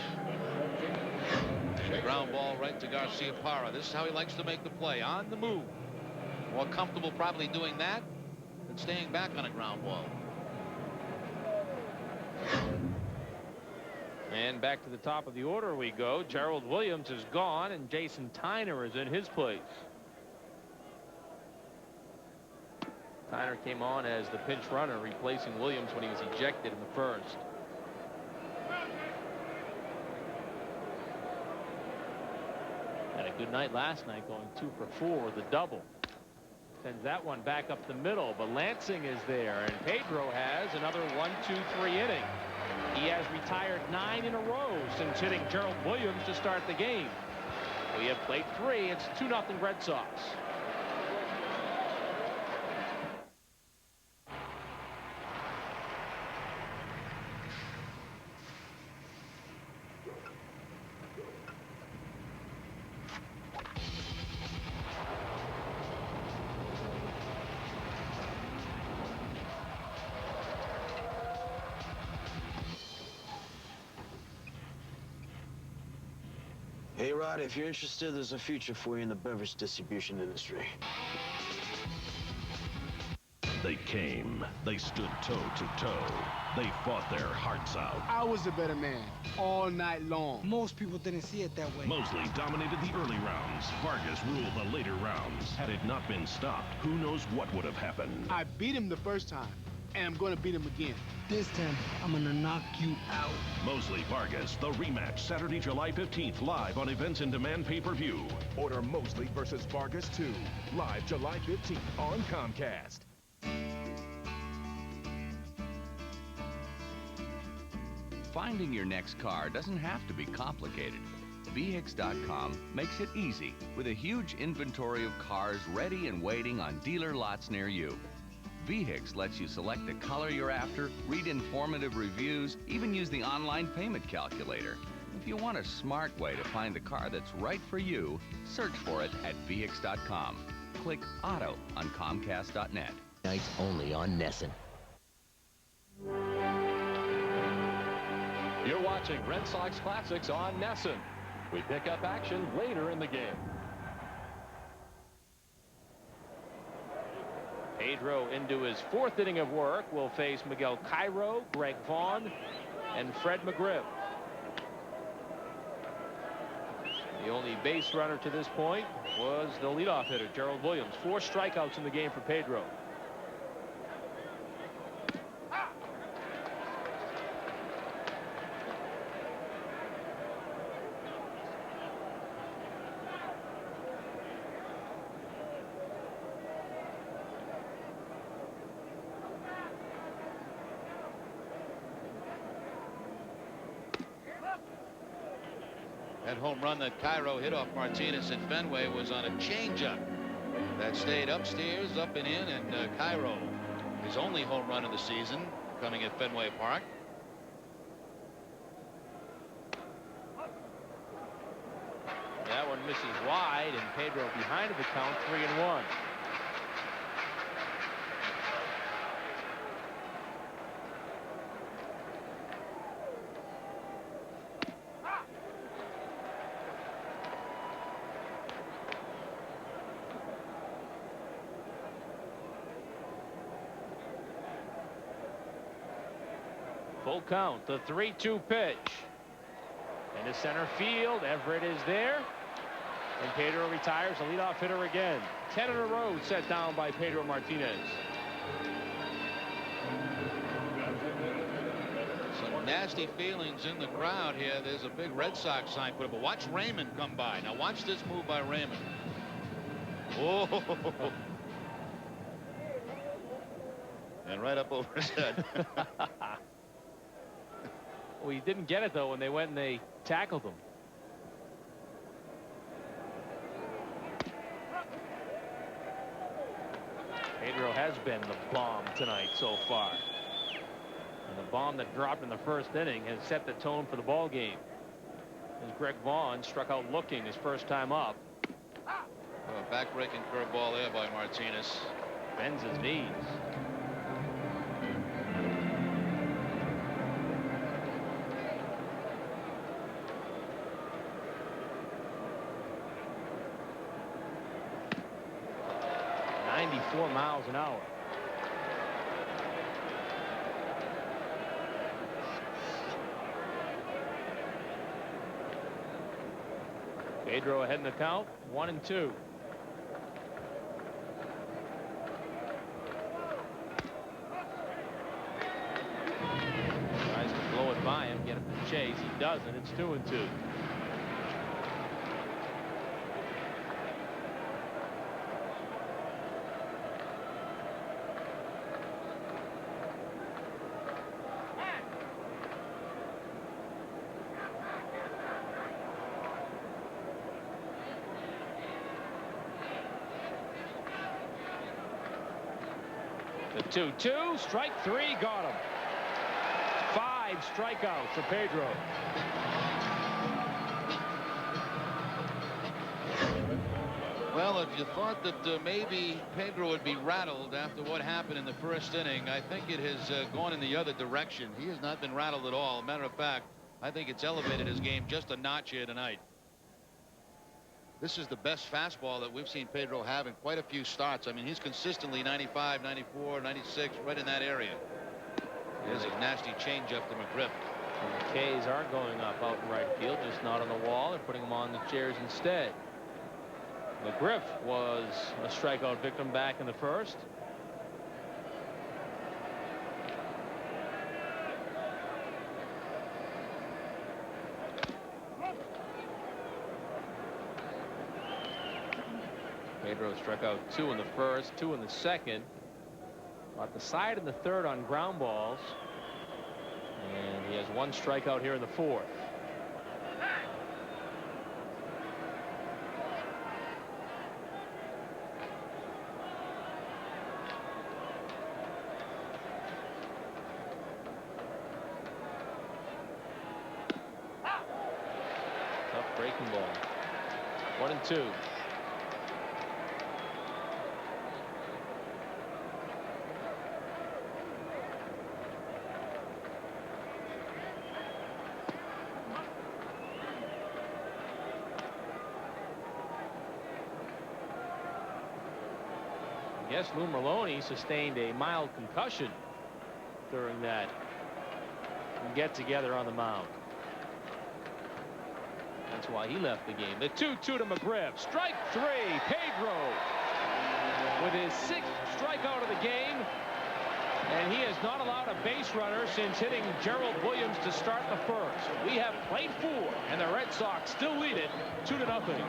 The ground ball right to Garciaparra. This is how he likes to make the play, on the move. More comfortable probably doing that than staying back on a ground ball. And back to the top of the order we go. Gerald Williams is gone, and Jason Tyner is in his place. Tyner came on as the pinch runner, replacing Williams when he was ejected in the first. Had a good night last night, going 2 for 4 with a double. Sends that one back up the middle, but Lansing is there, and Pedro has another 1-2-3 inning. He has retired 9 in a row since hitting Gerald Williams to start the game. We have played 3. It's 2-0 Red Sox. Hey, Rod, if you're interested, there's a future for you in the beverage distribution industry. They came. They stood toe-to-toe. They fought their hearts out. I was a better man all night long. Most people didn't see it that way. Mosley dominated the early rounds. Vargas ruled the later rounds. Had it not been stopped, who knows what would have happened. I beat him the first time, and I'm going to beat him again. This time, I'm going to knock you out. Mosley Vargas, the rematch, Saturday, July 15th, live on Events in Demand pay-per-view. Order Mosley versus Vargas 2, live July 15th on Comcast. Finding your next car doesn't have to be complicated. VHIX.com makes it easy with a huge inventory of cars ready and waiting on dealer lots near you. VHIX lets you select the color you're after, read informative reviews, even use the online payment calculator. If you want a smart way to find the car that's right for you, search for it at VHIX.com. Click Auto on Comcast.net. Nights only on NESN. You're watching Red Sox Classics on NESN. We pick up action later in the game. Pedro into his fourth inning of work will face Miguel Cairo, Greg Vaughn, and Fred McGriff. The only base runner to this point was the leadoff hitter, Gerald Williams. 4 strikeouts in the game for Pedro. That home run that Cairo hit off Martinez at Fenway was on a changeup that stayed upstairs, up and in, and Cairo, his only home run of the season, coming at Fenway Park. That one misses wide, and Pedro behind the count, 3-1. Full count, the 3-2 pitch. Into center field, Everett is there. And Pedro retires, the leadoff hitter again. 10 in a row set down by Pedro Martinez. Some nasty feelings in the crowd here. There's a big Red Sox sign put up. But watch Raymond come by. Now watch this move by Raymond. Oh. And right up over his head. Well, he didn't get it, though, when they went and they tackled him. Pedro has been the bomb tonight so far. And the bomb that dropped in the first inning has set the tone for the ball game. As Greg Vaughn struck out looking his first time up. A back-breaking curveball there by Martinez. Bends his knees. Miles an hour. Pedro ahead in the count, 1-2. Tries to blow it by him, get him to chase. He doesn't. It's 2-2. The 2-2, strike 3, got him. 5 strikeouts for Pedro. Well, if you thought that maybe Pedro would be rattled after what happened in the first inning, I think it has gone in the other direction. He has not been rattled at all. Matter of fact, I think it's elevated his game just a notch here tonight. This is the best fastball that we've seen Pedro have in quite a few starts. I mean, he's consistently 95, 94, 96, right in that area. There's a nasty changeup to McGriff. And the K's are going up out in right field, just not on the wall. They're putting them on the chairs instead. McGriff was a strikeout victim back in the first. Pedro struck out 2 in the first, 2 in the second. Got the side in the third on ground balls. And he has 1 strikeout here in the fourth. Tough breaking ball. 1-2. Yes, Lou Merlone sustained a mild concussion during that get-together on the mound. That's why he left the game. The 2-2 to McGriff. Strike 3. Pedro with his 6th strikeout of the game. And he has not allowed a base runner since hitting Gerald Williams to start the first. We have played 4, and the Red Sox still lead it 2-0.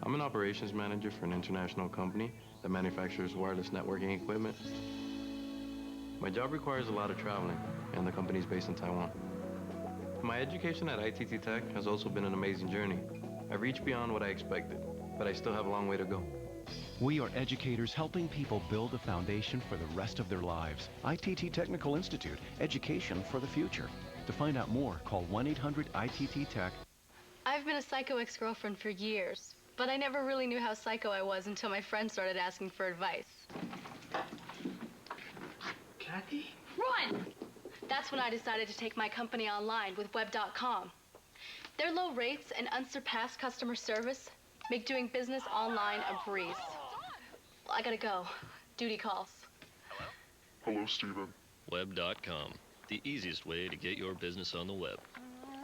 I'm an operations manager for an international company that manufactures wireless networking equipment. My job requires a lot of traveling, and the company is based in Taiwan. My education at ITT Tech has also been an amazing journey. I've reached beyond what I expected, but I still have a long way to go. We are educators helping people build a foundation for the rest of their lives. ITT Technical Institute, education for the future. To find out more, call 1-800-ITT-TECH. I've been a psycho ex-girlfriend for years, but I never really knew how psycho I was until my friends started asking for advice. Kathy? Run! That's when I decided to take my company online with web.com. Their low rates and unsurpassed customer service make doing business online a breeze. Well, I gotta go. Duty calls. Hello, Steven. Web.com, the easiest way to get your business on the web.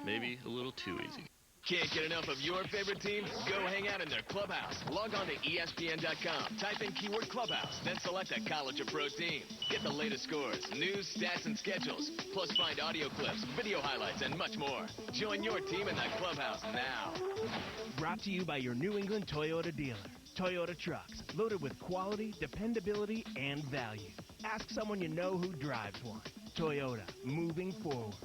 Maybe a little too easy. Can't get enough of your favorite team? Go hang out in their clubhouse. Log on to ESPN.com. Type in keyword clubhouse, then select a college or pro team. Get the latest scores, news, stats, and schedules. Plus find audio clips, video highlights, and much more. Join your team in the clubhouse now. Brought to you by your New England Toyota dealer. Toyota trucks, loaded with quality, dependability, and value. Ask someone you know who drives one. Toyota, moving forward.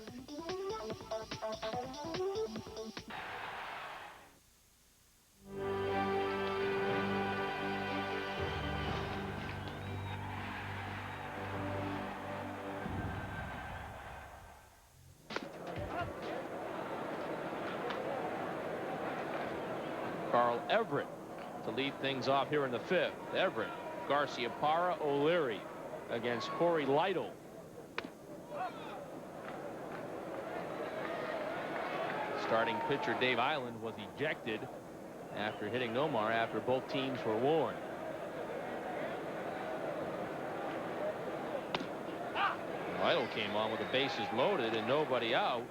Carl Everett to lead things off here in the 5th. Everett, Garciaparra, O'Leary against Corey Lytle. Starting pitcher Dave Island was ejected after hitting Nomar after both teams were warned. Lytle came on with the bases loaded and nobody out.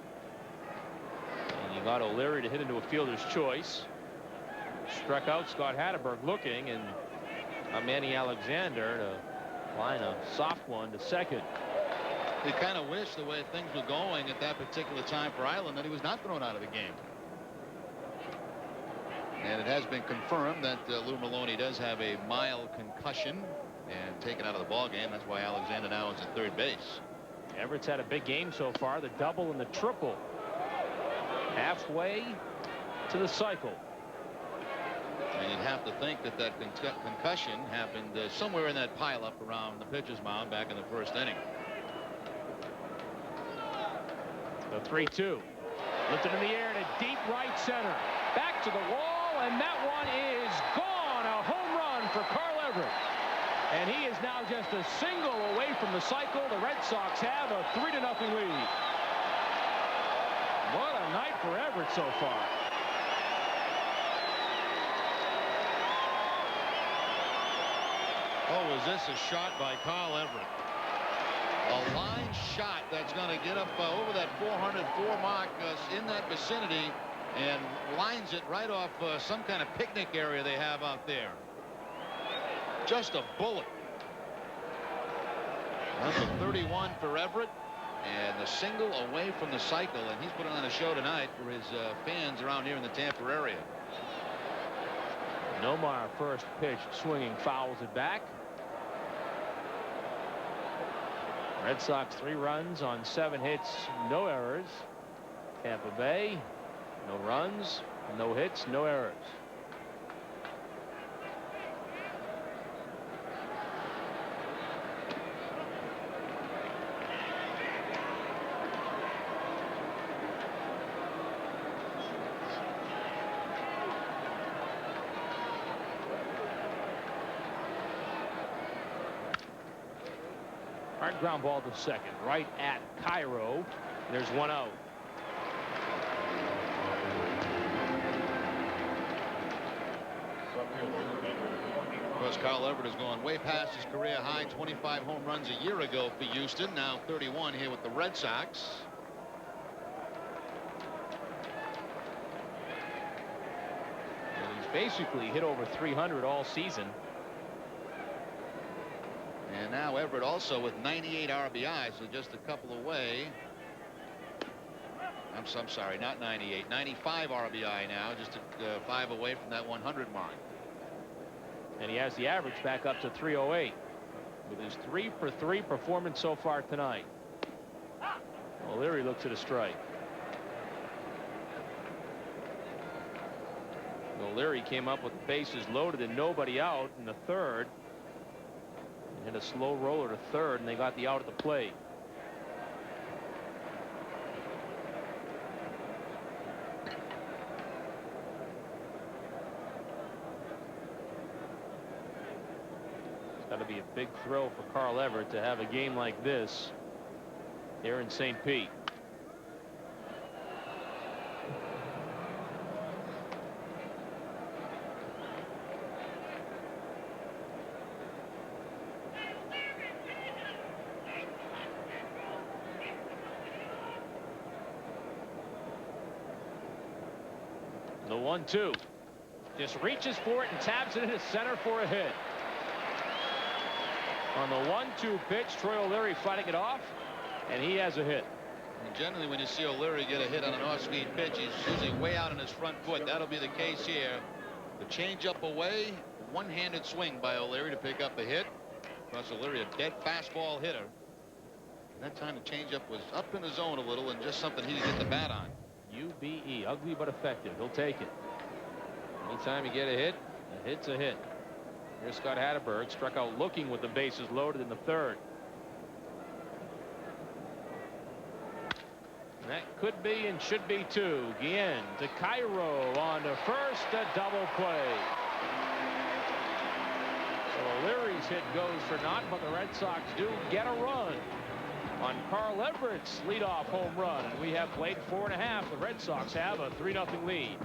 And he got O'Leary to hit into a fielder's choice. Struck out Scott Hatteberg looking, and Manny Alexander to line a soft one to second. You kind of wish, the way things were going at that particular time for Island, that he was not thrown out of the game. And it has been confirmed that Lou Merlone does have a mild concussion and taken out of the ball game. That's why Alexander now is at third base. Everett's had a big game so far, the double and the triple. Halfway to the cycle. And you'd have to think that that concussion happened somewhere in that pileup around the pitcher's mound back in the first inning. The 3-2. Lifted in the air to deep right center. Back to the wall, and that one is gone. A home run for Carl Everett. And he is now just a single away from the cycle. The Red Sox have a 3-0 lead. What a night for Everett so far. Oh, is this a shot by Carl Everett? A line shot that's going to get up over that 404 mark in that vicinity and lines it right off some kind of picnic area they have out there. Just a bullet. Number 31 for Everett, and the single away from the cycle, and he's putting on a show tonight for his fans around here in the Tampa area. Nomar, first pitch swinging, fouls it back. Red Sox 3 runs on 7 hits, no errors. Tampa Bay, no runs, no hits, no errors. Hard ground ball to second, right at Cairo. There's 1 out. Of course, Carl Everett has gone way past his career high 25 home runs a year ago for Houston. Now 31 here with the Red Sox. And he's basically hit over 300 all season. And now Everett also with 98 RBI, so just a couple away. I'm sorry, not 98, 95 RBI now, just 5 away from that 100 mark. And he has the average back up to 308 with his 3-for-3 performance so far tonight. O'Leary looks at a strike. O'Leary came up with the bases loaded and nobody out in the third. Hit a slow roller to third, and they got the out at the plate. It's got to be a big thrill for Carl Everett to have a game like this here in St. Pete. The 1-2 just reaches for it and taps it into center for a hit. On the 1-2 pitch, Troy O'Leary fighting it off, and he has a hit. And generally, when you see O'Leary get a hit on an off-speed pitch, he's usually way out on his front foot. That'll be the case here. The changeup away, one-handed swing by O'Leary to pick up a hit. Plus, O'Leary, a dead fastball hitter. That time the changeup was up in the zone a little and just something he didn't get the bat on. UBE, ugly but effective. He'll take it. Anytime you get a hit, a hit's a hit. Here's Scott Hatteberg, struck out looking with the bases loaded in the third. And that could be and should be two. Guillen to Cairo on to first, a double play. So O'Leary's hit goes for naught, but the Red Sox do get a run on Carl Everett's leadoff home run. And we have played 4.5. The Red Sox have a 3-0 lead.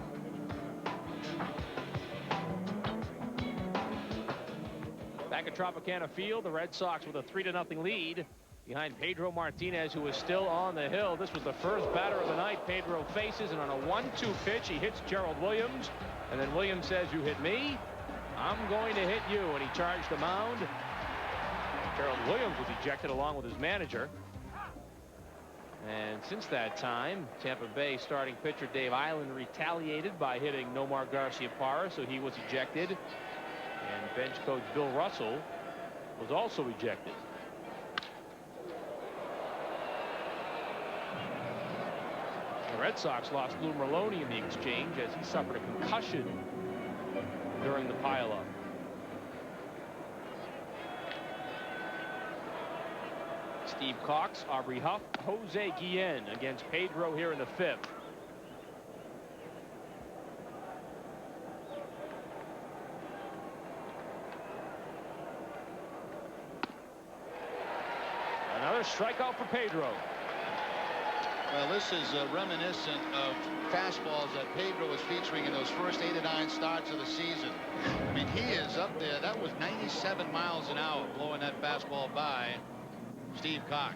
Back at Tropicana Field, the Red Sox with a 3-0 lead behind Pedro Martinez, who is still on the hill. This was the first batter of the night Pedro faces, and on a 1-2 pitch, he hits Gerald Williams. And then Williams says, "You hit me, I'm going to hit you." And he charged the mound. Gerald Williams was ejected along with his manager. And since that time, Tampa Bay starting pitcher Dave Island retaliated by hitting Nomar Garciaparra, so he was ejected. And bench coach Bill Russell was also ejected. The Red Sox lost Lou Merlone in the exchange as he suffered a concussion during the pileup. Steve Cox, Aubrey Huff, Jose Guillen against Pedro here in the fifth. Another strikeout for Pedro. Well, this is reminiscent of fastballs that Pedro was featuring in those first 8 or 9 starts of the season. I mean, he is up there. That was 97 miles an hour blowing that fastball by Steve Cox.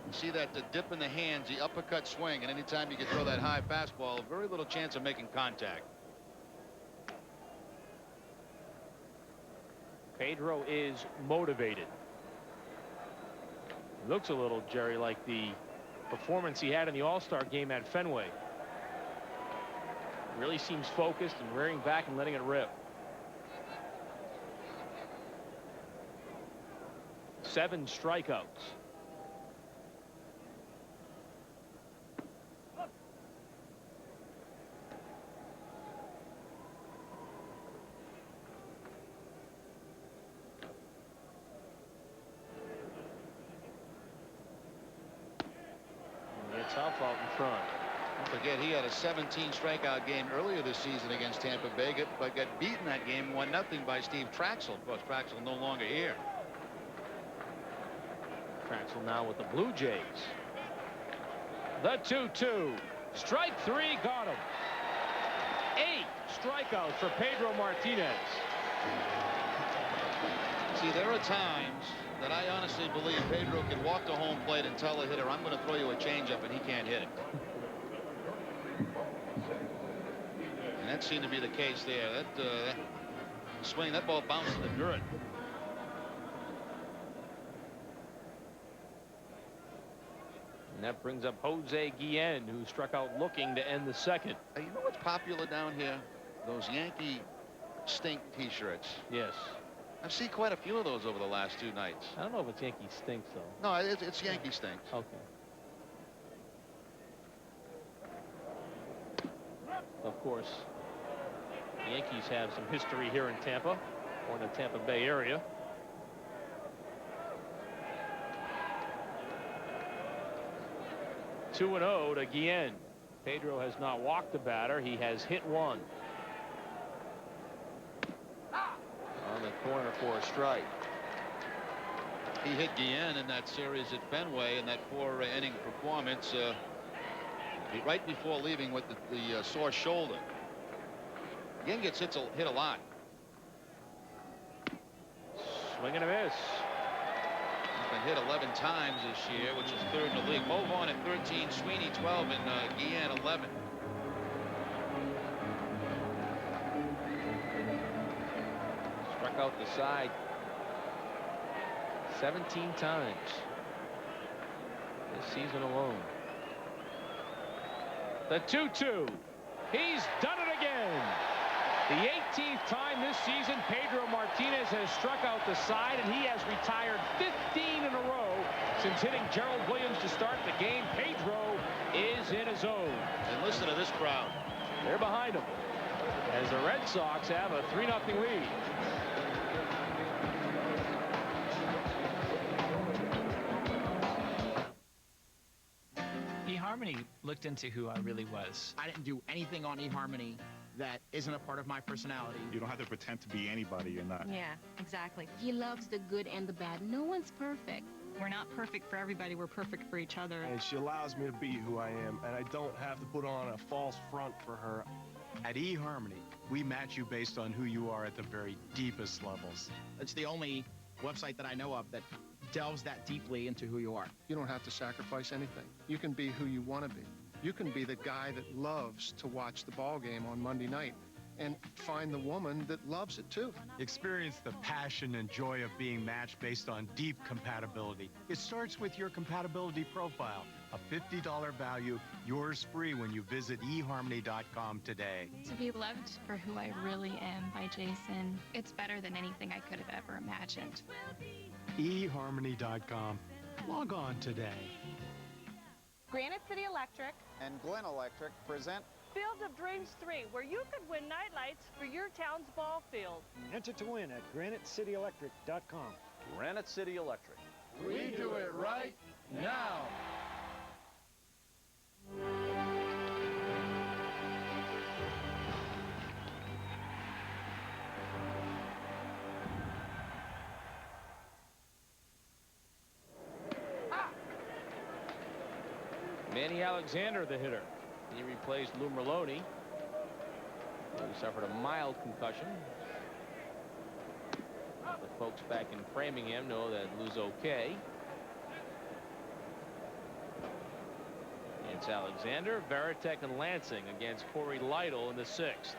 You see that the dip in the hands, the uppercut swing, and anytime you can throw that high fastball, very little chance of making contact. Pedro is motivated. Looks a little, Jerry, like the performance he had in the All-Star game at Fenway. Really seems focused and rearing back and letting it rip. 7 strikeouts. Tough out in front. Don't forget, he had a 17 strikeout game earlier this season against Tampa Bay, but got beaten that game 1-0 by Steve Traxel. Of course, Traxel no longer here. Traxel now with the Blue Jays. The 2-2. Strike 3 got him. 8 strikeouts for Pedro Martinez. See, there are times that I honestly believe Pedro can walk to home plate and tell a hitter, I'm going to throw you a changeup, and he can't hit it. And that seemed to be the case there. That swing, that ball bounced in the dirt. And that brings up Jose Guillen, who struck out looking to end the second. You know what's popular down here? Those Yankee stink T-shirts. Yes. I've seen quite a few of those over the last 2 nights. I don't know if it's Yankee stinks, though. No, it's Yankee stinks. Okay. Of course, the Yankees have some history here in Tampa, or in the Tampa Bay area. (2-0) to Guillen. Pedro has not walked the batter. He has hit 1. On the corner for a strike. He hit Guillen in that series at Fenway in that 4-inning performance right before leaving with the sore shoulder. Guillen gets hit a lot. Swing and a miss. He's been hit 11 times this year, which is 3rd in the league. Mo Vaughn at 13, Sweeney 12, and Guillen 11. Struck out the side 17 times this season alone. The 2-2. He's done it again. The 18th time this season Pedro Martinez has struck out the side, and he has retired 15 in a row since hitting Gerald Williams to start the game. Pedro is in his zone. And listen to this crowd. They're behind him as the Red Sox have a 3-0 lead. eHarmony looked into who I really was. I didn't do anything on eHarmony that isn't a part of my personality. You don't have to pretend to be anybody you're not. Yeah, exactly. He loves the good and the bad. No one's perfect. We're not perfect for everybody. We're perfect for each other. And she allows me to be who I am, and I don't have to put on a false front for her. At eHarmony, we match you based on who you are at the very deepest levels. It's the only website that I know of that delves that deeply into who you are. You don't have to sacrifice anything. You can be who you want to be. You can be the guy that loves to watch the ball game on Monday night and find the woman that loves it too. Experience the passion and joy of being matched based on deep compatibility. It starts with your compatibility profile, a $50 value, yours free when you visit eHarmony.com today. To be loved for who I really am by Jason, it's better than anything I could have ever imagined. eHarmony.com. Log on today. Granite City Electric and Glen Electric present Field of Dreams 3, where you could win nightlights for your town's ball field. Enter to win at GraniteCityElectric.com. Granite City Electric. We do it right now. Manny Alexander, the hitter. He replaced Lou Merlone, who suffered a mild concussion. The folks back in Framingham know that Lou's okay. It's Alexander, Veritek, and Lansing against Corey Lytle in the 6th.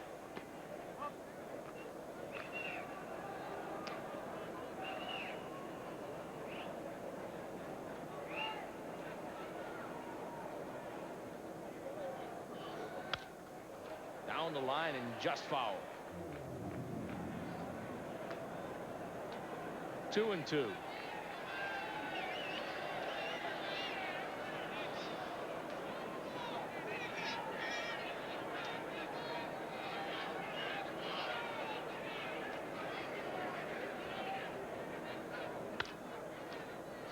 Down the line and just foul. 2-2.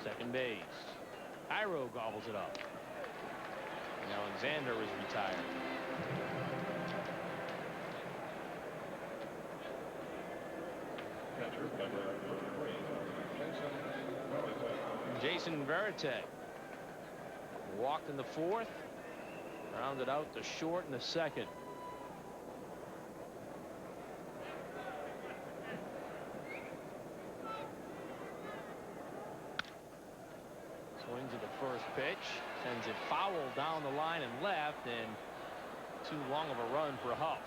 Second base. Cairo gobbles it up. And Alexander is retired. Jason Veritek walked in the 4th, rounded out to short in the 2nd. Swings at the first pitch, sends it foul down the line and left, and too long of a run for Huff.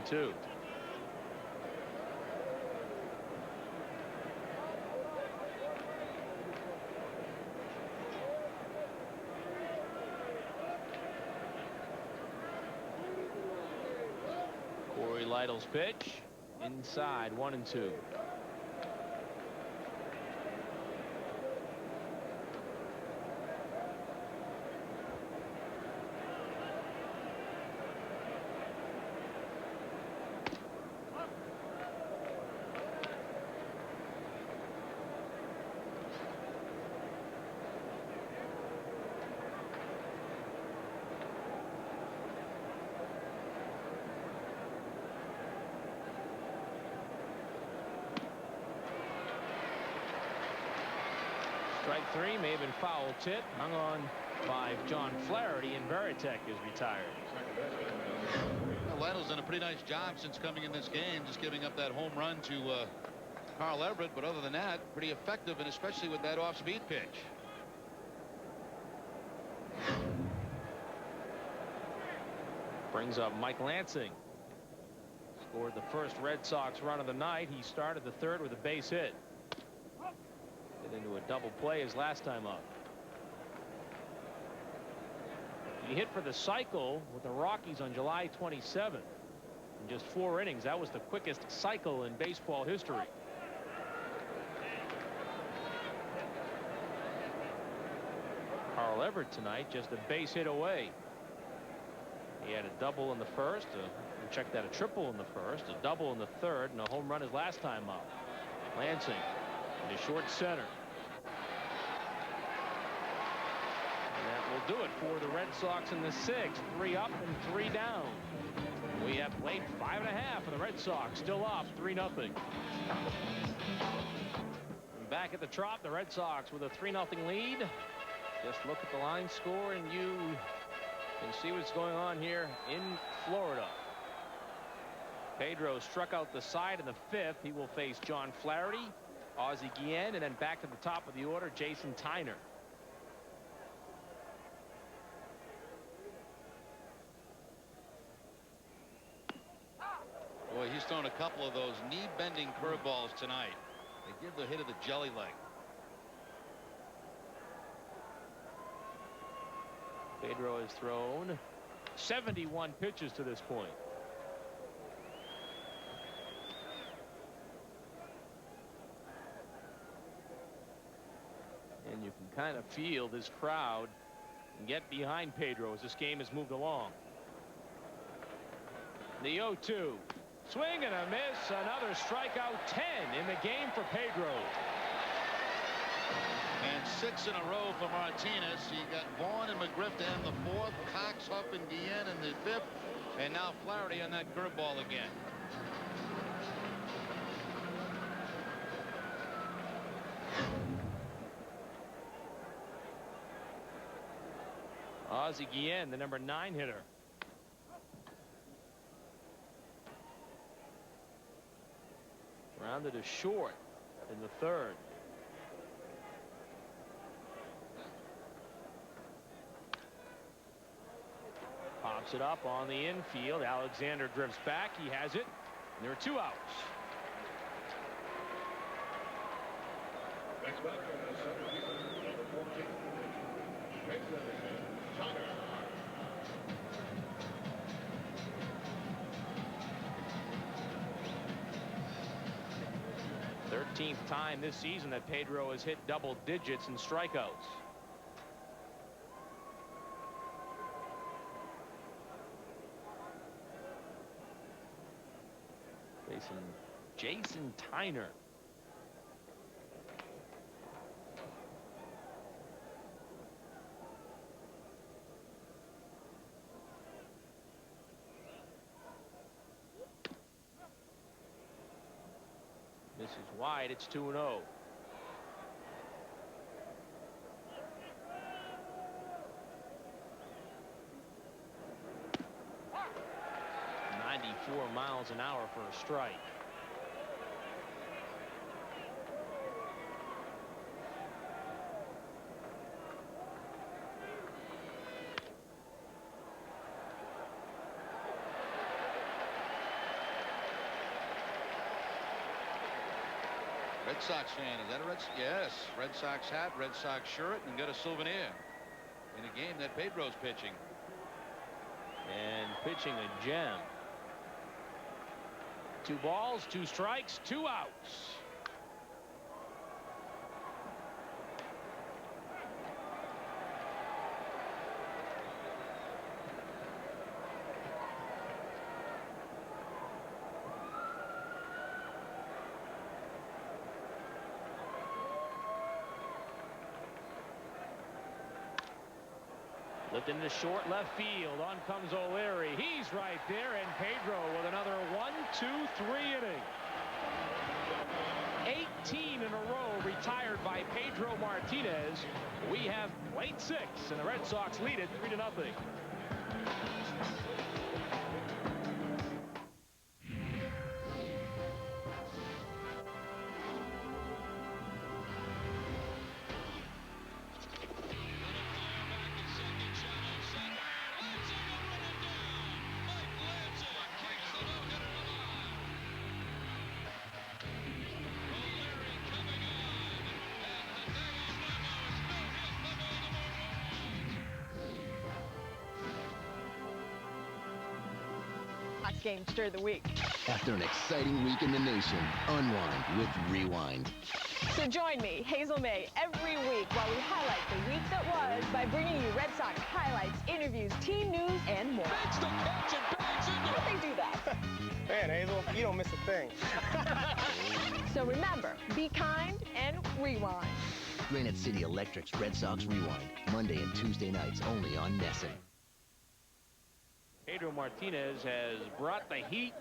Two. Corey Lytle's pitch inside, 1-2. Strike 3 may have been foul tip, hung on by John Flaherty, and Veritek is retired. Well, Lytle's done a pretty nice job since coming in this game, just giving up that home run to Carl Everett, but other than that, pretty effective, and especially with that off-speed pitch. Brings up Mike Lansing. Scored the first Red Sox run of the night. He started the 3rd with a base hit. Into a double play his last time up. He hit for the cycle with the Rockies on July 27th. In just 4 innings, that was the quickest cycle in baseball history. Carl Everett tonight just a base hit away. He had a double in the 1st, check that, a triple in the 1st, a double in the 3rd, and a home run his last time up. Lansing into short center. Will do it for the Red Sox in the 6th. 3 up and 3 down. We have played 5.5 for the Red Sox, still up 3-0. Back at the Trop, the Red Sox with a 3-0 lead. Just look at the line score and you can see what's going on here in Florida. Pedro struck out the side in the 5th. He will face John Flaherty, Ozzie Guillen, and then back to the top of the order, Jason Tyner. Boy, he's thrown a couple of those knee-bending curveballs tonight. They give the hit of the jelly leg. Pedro has thrown 71 pitches to this point. And you can kind of feel this crowd and get behind Pedro as this game has moved along. The 0-2. Swing and a miss. Another strikeout. 10 in the game for Pedro. And 6 in a row for Martinez. He got Vaughn and McGriff to end the 4th, Cox, Huff, and Guillen in the 5th, and now Flaherty on that curveball again. Ozzie Guillen, the number 9 hitter. Rounded to short in the 3rd. Pops it up on the infield. Alexander drifts back. He has it. And there are 2 outs. Next batter, number 14. China. 13th time this season that Pedro has hit double digits in strikeouts. Facing Jason Tyner. This is wide. It's 2-0. miles an hour for a strike. Red Sox fan. Is that a Red Sox? Yes. Red Sox hat, Red Sox shirt, and got a souvenir in a game that Pedro's pitching. And pitching a gem. 2 balls, 2 strikes, 2 outs. Flipped into short left field. On comes O'Leary. He's right there, and Pedro with another 1-2-3 inning. 18 in a row retired by Pedro Martinez. We have played 6, and the Red Sox lead it 3-0. Game stir the week. After an exciting week in the nation, unwind with Rewind. So join me, Hazel May, every week while we highlight the week that was by bringing you Red Sox highlights, interviews, team news, and more. Makes the catch and bags into it. How'd they do that? Man, Hazel, you don't miss a thing. So remember, be kind and rewind. Granite City Electric's Red Sox Rewind, Monday and Tuesday nights only on NESN. Pedro Martinez has brought the heat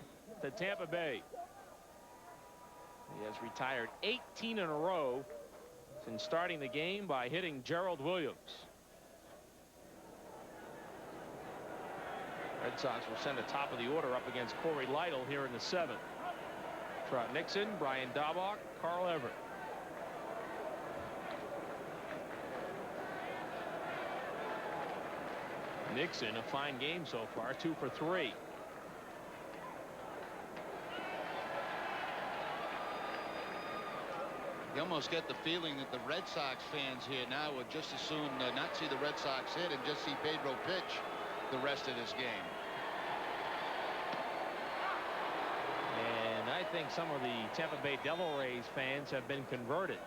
to Tampa Bay. He has retired 18 in a row since starting the game by hitting Gerald Williams. Red Sox will send a top of the order up against Corey Lytle here in the 7th. Trot Nixon, Brian Daubach, Carl Everett. Nixon, a fine game so far, 2 for 3. You almost get the feeling that the Red Sox fans here now would just as soon not see the Red Sox hit and just see Pedro pitch the rest of this game. And I think some of the Tampa Bay Devil Rays fans have been converted.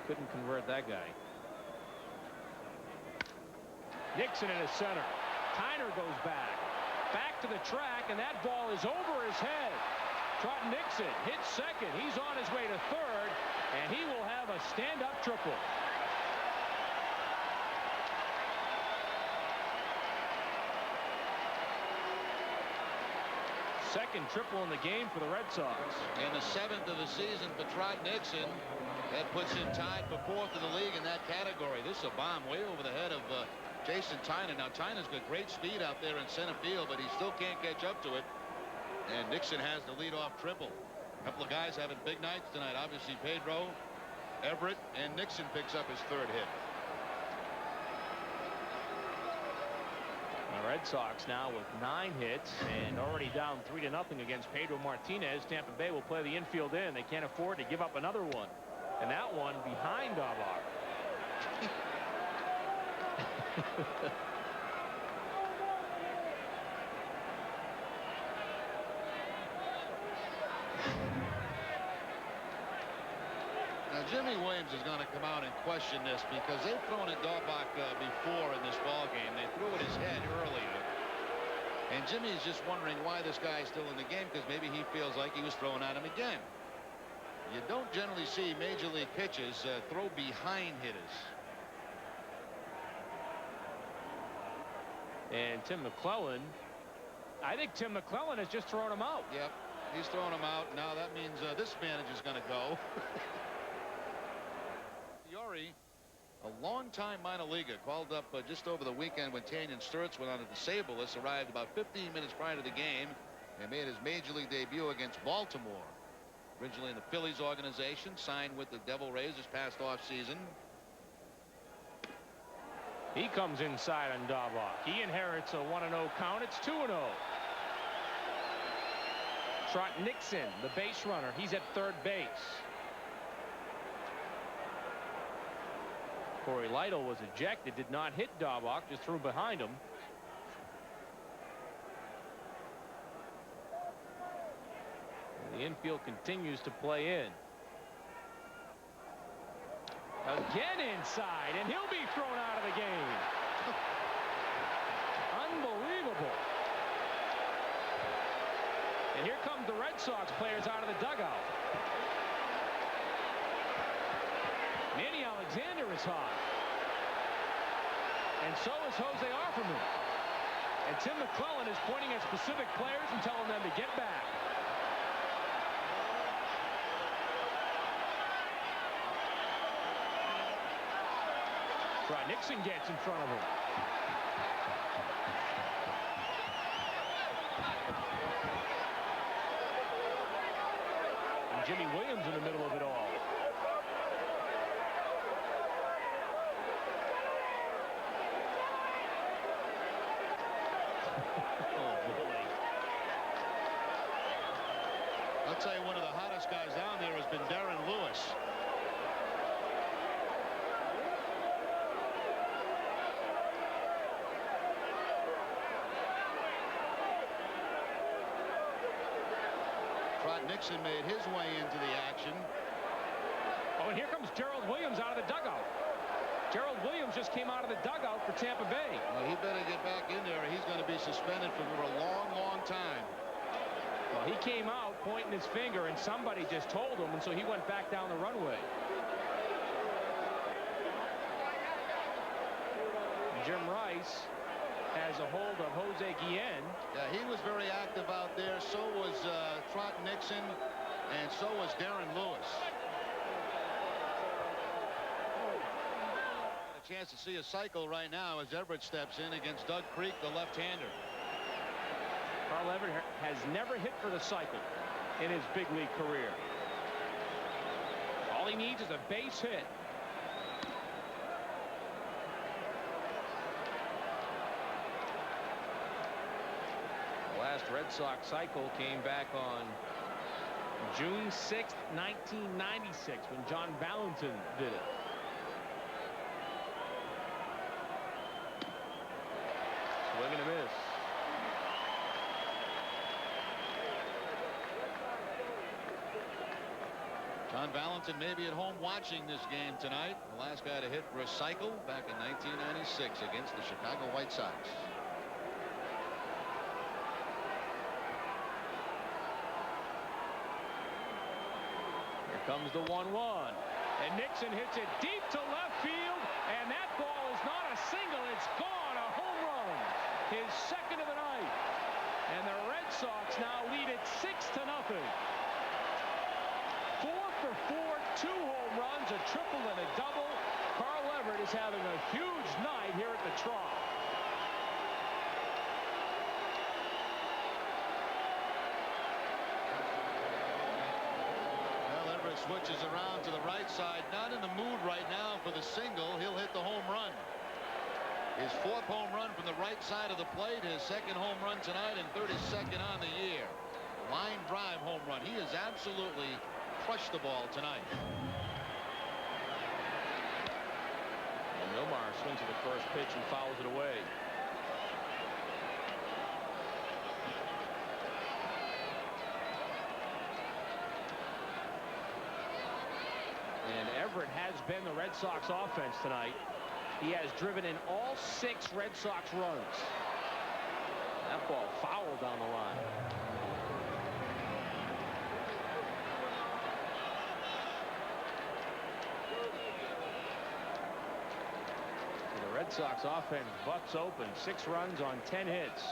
couldn't convert that guy. Nixon in his center. Tyner goes back to the track, and that ball is over his head. Trot Nixon hits second. He's on his way to third, and he will have a stand-up triple. Second triple in the game for the Red Sox. And the 7th of the season for Trot Nixon. That puts him tied for 4th in the league in that category. This is a bomb way over the head of Jason Tyner. Now, Tyner's got great speed out there in center field, but he still can't catch up to it. And Nixon has the leadoff triple. A couple of guys having big nights tonight. Obviously, Pedro, Everett, and Nixon picks up his 3rd hit. The Red Sox now with 9 hits and already down 3-0 against Pedro Martinez. Tampa Bay will play the infield in. They can't afford to give up another one. And that one behind Daubach. Now, Jimmy Williams is going to come out and question this because they've thrown at Daubach before in this ball game. They threw at his head earlier. And Jimmy is just wondering why this guy is still in the game, because maybe he feels like he was thrown at him again. You don't generally see major league pitchers throw behind hitters. And Tim McClellan, I think Tim McClellan has just thrown him out. Yep, he's thrown him out. Now that means this manager's going to go. Fiore, a long-time minor leaguer, called up just over the weekend when Tanyan Sturtz went on a disabled list, arrived about 15 minutes prior to the game and made his major league debut against Baltimore. Originally in the Phillies organization, signed with the Devil Rays this past offseason. He comes inside on Daubach. He inherits a 1-0 count. It's 2-0. Trot Nixon, the base runner. He's at third base. Corey Lytle was ejected, did not hit Daubach, just threw behind him. And the infield continues to play in. Again inside, and he'll be thrown out of the game. Unbelievable. And here come the Red Sox players out of the dugout. Manny Alexander is hot. And so is Jose Offerman. And Tim McClellan is pointing at specific players and telling them to get back. Trot Nixon gets in front of him. And Jimmy Williams in the middle of it all. I'll tell you, one of the hottest guys down there has been Darren Lewis. Trot Nixon made his way into the action. Oh, and here comes Gerald Williams out of the dugout. Gerald Williams just came out of the dugout for Tampa Bay. Well, he better get back in there. He's going to be suspended for a long, long time. Well, he came out pointing his finger, and somebody just told him, and so he went back down the runway. Jim Rice has a hold of Jose Guillen. Yeah, he was very active out there. So was Trot Nixon, and so was Darren Lewis. A chance to see a cycle right now as Everett steps in against Doug Creek, the left-hander. Carl Everett has never hit for the cycle in his big league career. All he needs is a base hit. The last Red Sox cycle came back on June 6th, 1996, when John Valentin did it. Swing and a miss. John John Valentin may be at home watching this game tonight. The last guy to hit for a cycle back in 1996 against the Chicago White Sox. Here comes the 1-1. And Nixon hits it deep to left field. And that ball is not a single. It's gone. A home run. His second of the night. And the Red Sox now lead it 6-0. 4 for 4, 2 home runs, a triple and a double. Carl Everett is having a huge night here at the Trop. Well, Everett switches around to the right side. Not in the mood right now for the single. He'll hit the home run. His 4th home run from the right side of the plate. His 2nd home run tonight and 32nd on the year. Line drive home run. He is absolutely crushed the ball tonight. And Nomar swings at the first pitch and fouls it away. And Everett has been the Red Sox offense tonight. He has driven in all 6 Red Sox runs. That ball fouled down the line. The Red Sox offense bucks open. 6 runs on 10 hits.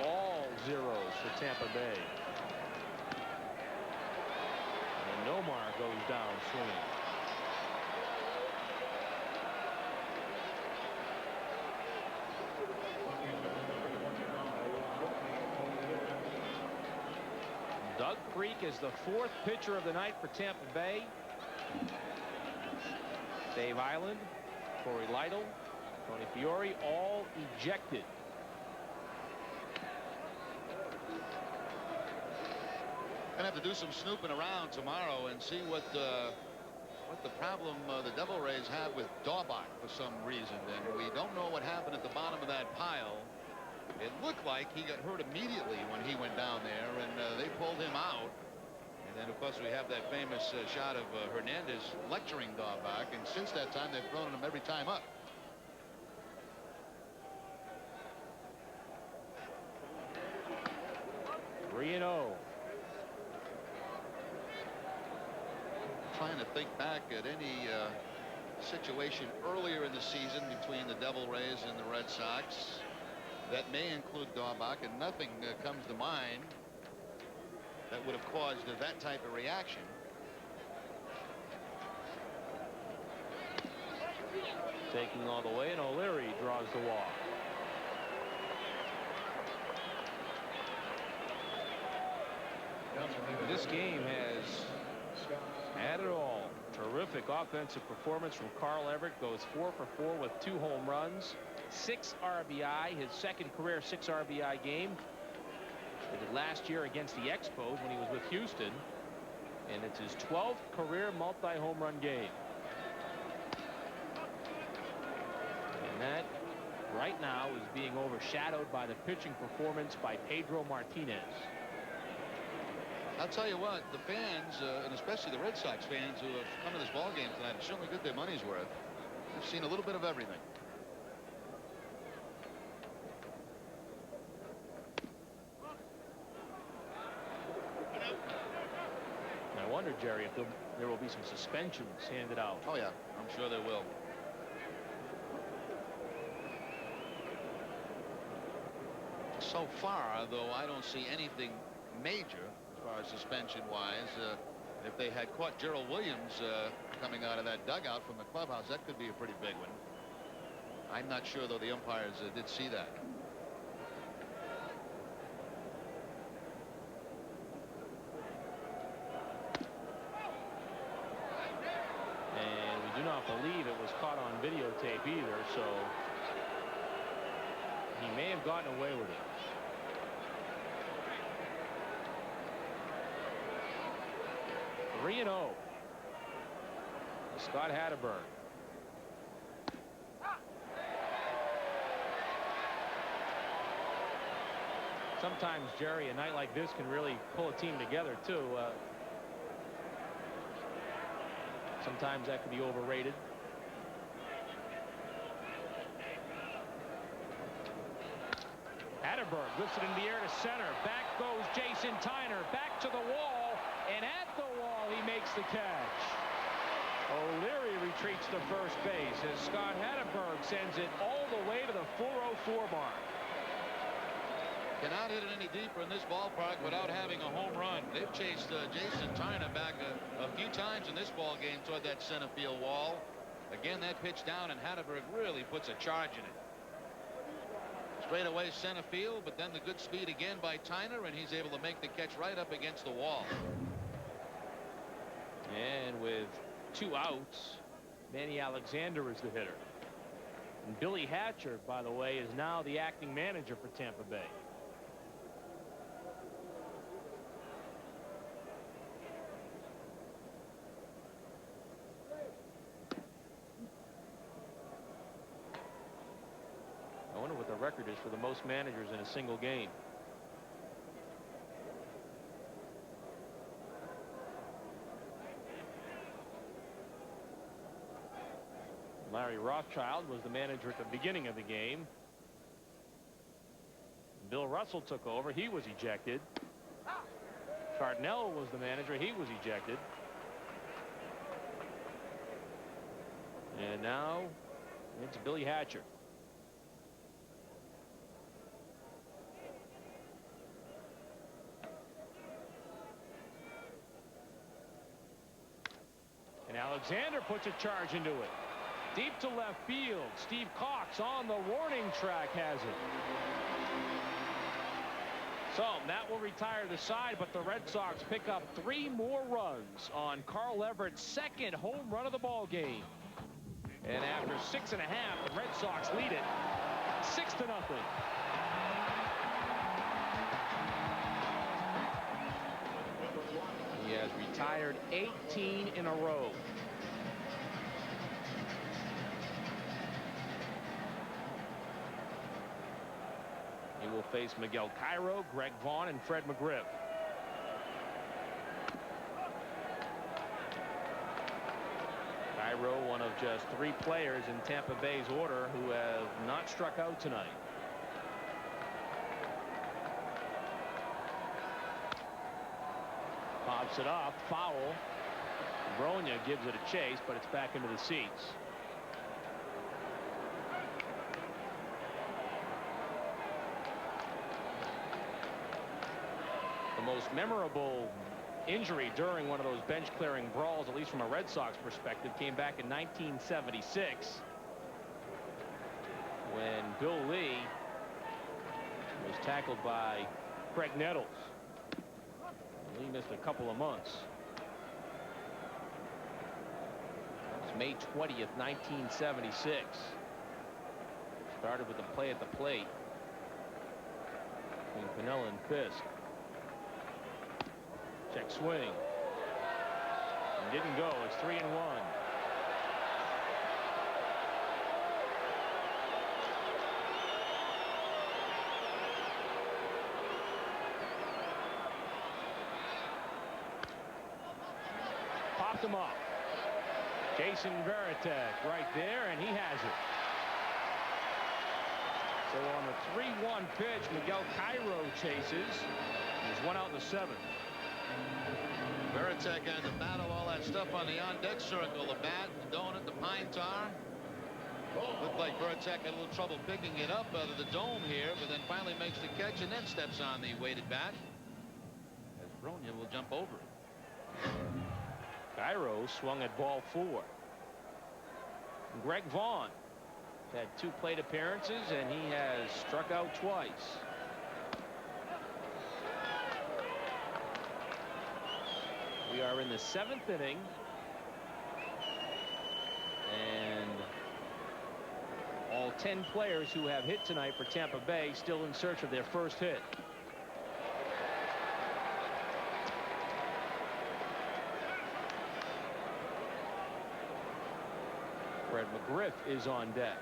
All zeros for Tampa Bay. And Nomar goes down swinging. Doug Freak is the 4th pitcher of the night for Tampa Bay. Dave Island, Corey Lytle, Tony Fiore, all ejected. Gonna have to do some snooping around tomorrow and see what the problem the Devil Rays have with Daubach for some reason. And we don't know what happened at the bottom of that pile. It looked like he got hurt immediately when he went down there, and they pulled him out. And then, of course, we have that famous shot of Hernandez lecturing Daubach, and since that time, they've thrown him every time up. Reno. Trying to think back at any situation earlier in the season between the Devil Rays and the Red Sox. That may include Daubach, and nothing comes to mind that would have caused that type of reaction. Taking all the way, and O'Leary draws the walk. This game has had it all. Terrific offensive performance from Carl Everett. Goes 4 for 4 with 2 home runs. 6 RBI, his 2nd career 6 RBI game. He did last year against the Expos when he was with Houston. And it's his 12th career multi-home run game. And that, right now, is being overshadowed by the pitching performance by Pedro Martinez. I'll tell you what, the fans, and especially the Red Sox fans who have come to this ball game tonight, have certainly got their money's worth. They've seen a little bit of everything. I wonder, Jerry, if there will be some suspensions handed out. Oh, yeah, I'm sure there will. So far, though, I don't see anything major as far as suspension-wise. If they had caught Gerald Williams coming out of that dugout from the clubhouse, that could be a pretty big one. I'm not sure, though, the umpires did see that. And we do not believe it was caught on videotape either, so he may have gotten away with it. Reno. Scott Hatterberg. Sometimes, Jerry, a night like this can really pull a team together, too. Sometimes that can be overrated. Hatterberg lifts it in the air to center. Back goes Jason Tyner. Back to the wall. And at the wall, he makes the catch. O'Leary retreats to first base as Scott Hatterberg sends it all the way to the 404 mark. Cannot hit it any deeper in this ballpark without having a home run. They've chased Jason Tyner back a few times in this ball game toward that center field wall. Again, that pitch down, and Hatterberg really puts a charge in it. Straight away center field, but then the good speed again by Tyner, and he's able to make the catch right up against the wall. And with 2 outs, Manny Alexander is the hitter. And Billy Hatcher, by the way, is now the acting manager for Tampa Bay. I wonder what the record is for the most managers in a single game. Larry Rothschild was the manager at the beginning of the game. Bill Russell took over. He was ejected. Cardinell was the manager. He was ejected. And now it's Billy Hatcher. And Alexander puts a charge into it. Deep to left field. Steve Cox on the warning track has it. So that will retire the side, but the Red Sox pick up 3 more runs on Carl Everett's second home run of the ball game. And after 6 1/2, the Red Sox lead it 6-0. He has retired 18 in a row. He will face Miguel Cairo, Greg Vaughn, and Fred McGriff. Cairo, one of just 3 players in Tampa Bay's order who have not struck out tonight. Pops it up, foul. Bronya gives it a chase, but it's back into the seats. The most memorable injury during one of those bench clearing brawls, at least from a Red Sox perspective, came back in 1976 when Bill Lee was tackled by Craig Nettles. Lee missed a couple of months. It was May 20th, 1976. Started with a play at the plate between Piniella and Fisk. Check swing. And didn't go. It's 3-1. Popped him up. Jason Varitek right there, and he has it. So on the 3-1 pitch, Miguel Cairo chases. There's 1 out in the 7th. Varitek had the battle, all that stuff on the on-deck circle, the bat, the donut, the pine tar. Looked like Varitek had a little trouble picking it up out of the dome here, but then finally makes the catch and then steps on the weighted bat. As Bronya will jump over it. Cairo swung at ball 4. Greg Vaughn had 2 plate appearances, and he has struck out twice. We are in the 7th inning, and all 10 players who have hit tonight for Tampa Bay still in search of their first hit. Fred McGriff is on deck.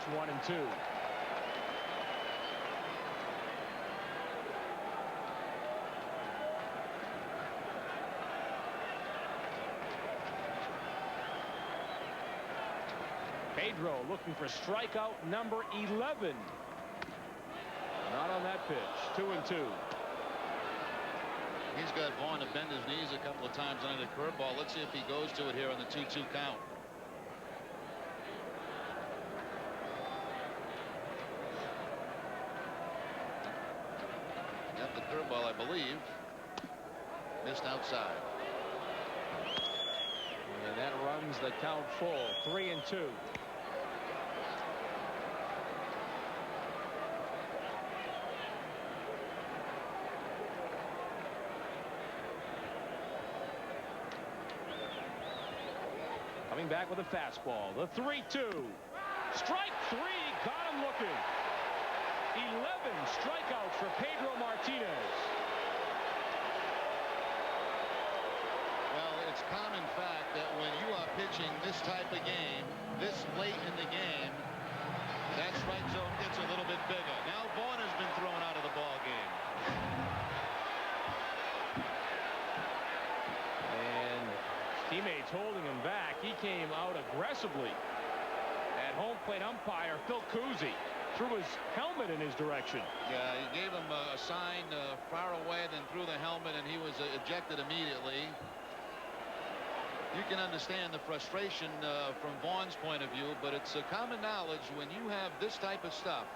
It's 1-2. Pedro looking for strikeout number 11. Not on that pitch. 2-2. He's got Vaughn to bend his knees a couple of times under the curveball. Let's see if he goes to it here on the 2-2 count. Got the curveball, I believe. Missed outside. And that runs the count full. 3-2. Coming back with a fastball. The 3-2. Strike 3. Got him looking. 11 strikeouts for Pedro Martinez. Well, it's common fact that when you are pitching this type of game, this late in the game, that strike zone gets a little bit bigger. Now Vaughn has been thrown out of the ball game. Teammates holding him back. He came out aggressively. At home plate umpire Phil Cousy threw his helmet in his direction. Yeah, he gave him a sign far away, then threw the helmet, and he was ejected immediately. You can understand the frustration from Vaughn's point of view, but it's common knowledge when you have this type of stuff,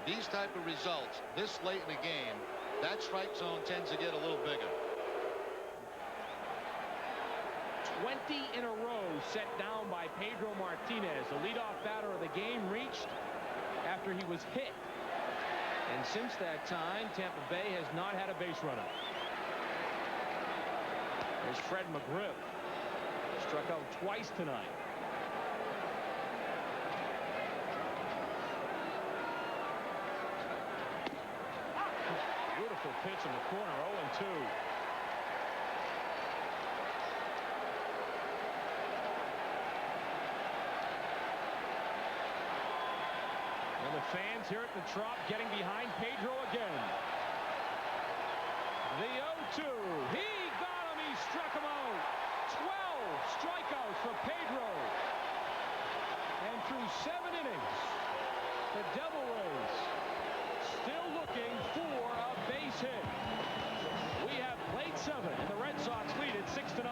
these type of results, this late in the game, that strike zone tends to get a little bigger. 20 in a row set down by Pedro Martinez. The leadoff batter of the game reached after he was hit. And since that time, Tampa Bay has not had a base runner. There's Fred McGriff. Struck out twice tonight. Beautiful pitch in the corner. 0-2. And the fans here at the Trop getting behind Pedro again. The 0-2. He got him. He struck him out. 12 strikeouts for Pedro. And through 7 innings, the Devil Rays still looking for a base hit. We have played 7, and the Red Sox lead it 6-0.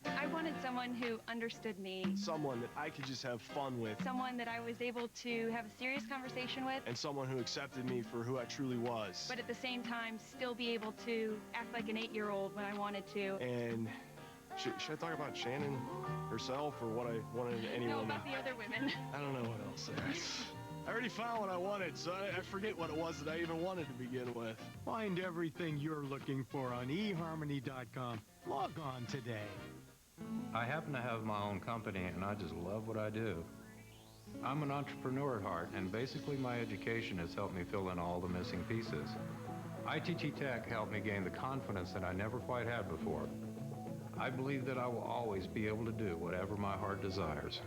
I wanted someone who understood me. Someone that I could just have fun with. Someone that I was able to have a serious conversation with. And someone who accepted me for who I truly was. But at the same time, still be able to act like an 8-year-old when I wanted to. And should I talk about Shannon herself or what I wanted in any woman? No, about the other women. I don't know what else there is. I already found what I wanted, so I forget what it was that I even wanted to begin with. Find everything you're looking for on eharmony.com. Log on today. I happen to have my own company, and I just love what I do. I'm an entrepreneur at heart, and basically my education has helped me fill in all the missing pieces. ITT Tech helped me gain the confidence that I never quite had before. I believe that I will always be able to do whatever my heart desires.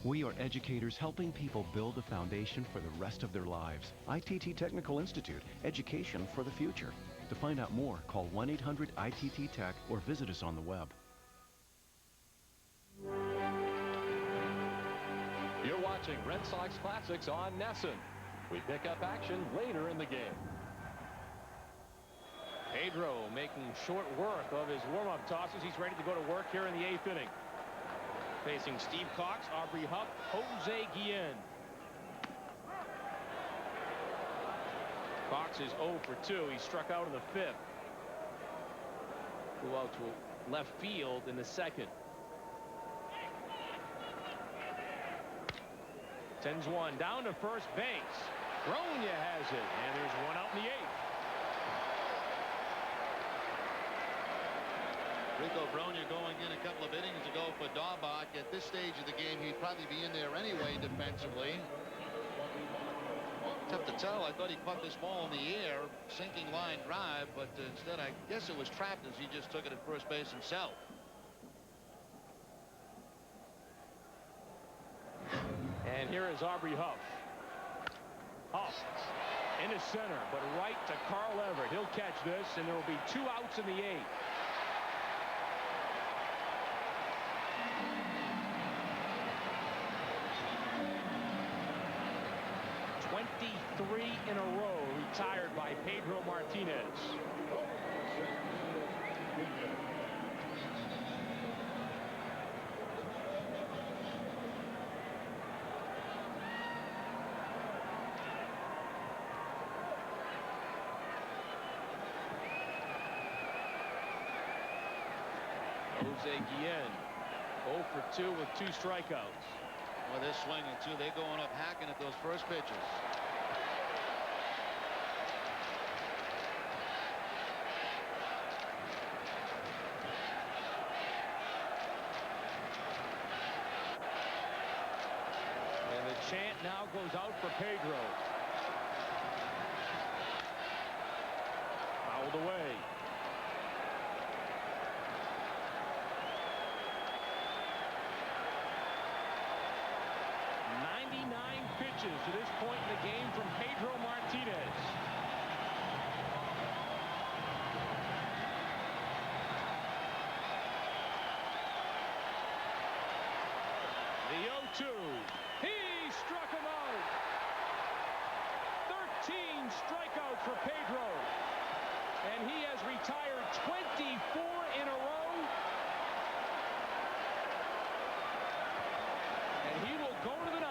We are educators helping people build a foundation for the rest of their lives. ITT Technical Institute, education for the future. To find out more, call 1-800-ITT-TECH or visit us on the web. You're watching Red Sox Classics on NESN. We pick up action later in the game. Pedro making short work of his warm-up tosses. He's ready to go to work here in the 8th inning. Facing Steve Cox, Aubrey Hupp, Jose Guillen. Cox is 0 for 2. He struck out in the 5th. Flew out to left field in the 2nd. Sends one down to first base. Bronya has it, and there's one out in the 8th. Rico Bronya going in a couple of innings ago for Daubach. At this stage of the game, he'd probably be in there anyway defensively. Tough to tell. I thought he caught this ball in the air, sinking line drive, but instead I guess it was trapped as he just took it at first base himself. And here is Aubrey Huff. Huff into center, but right to Carl Everett. He'll catch this, and there will be 2 outs in the 8th. Three in a row retired by Pedro Martinez. Jose Guillen 0 for 2 with 2 strikeouts. Well, they're swinging too. They're going up hacking at those first pitches. And the chant now goes out for Pedro. Fouled away. Pitches to this point in the game from Pedro Martinez. The 0-2. He struck him out. 13 strikeouts for Pedro. And he has retired 24 in a row. And he will go to the 9th.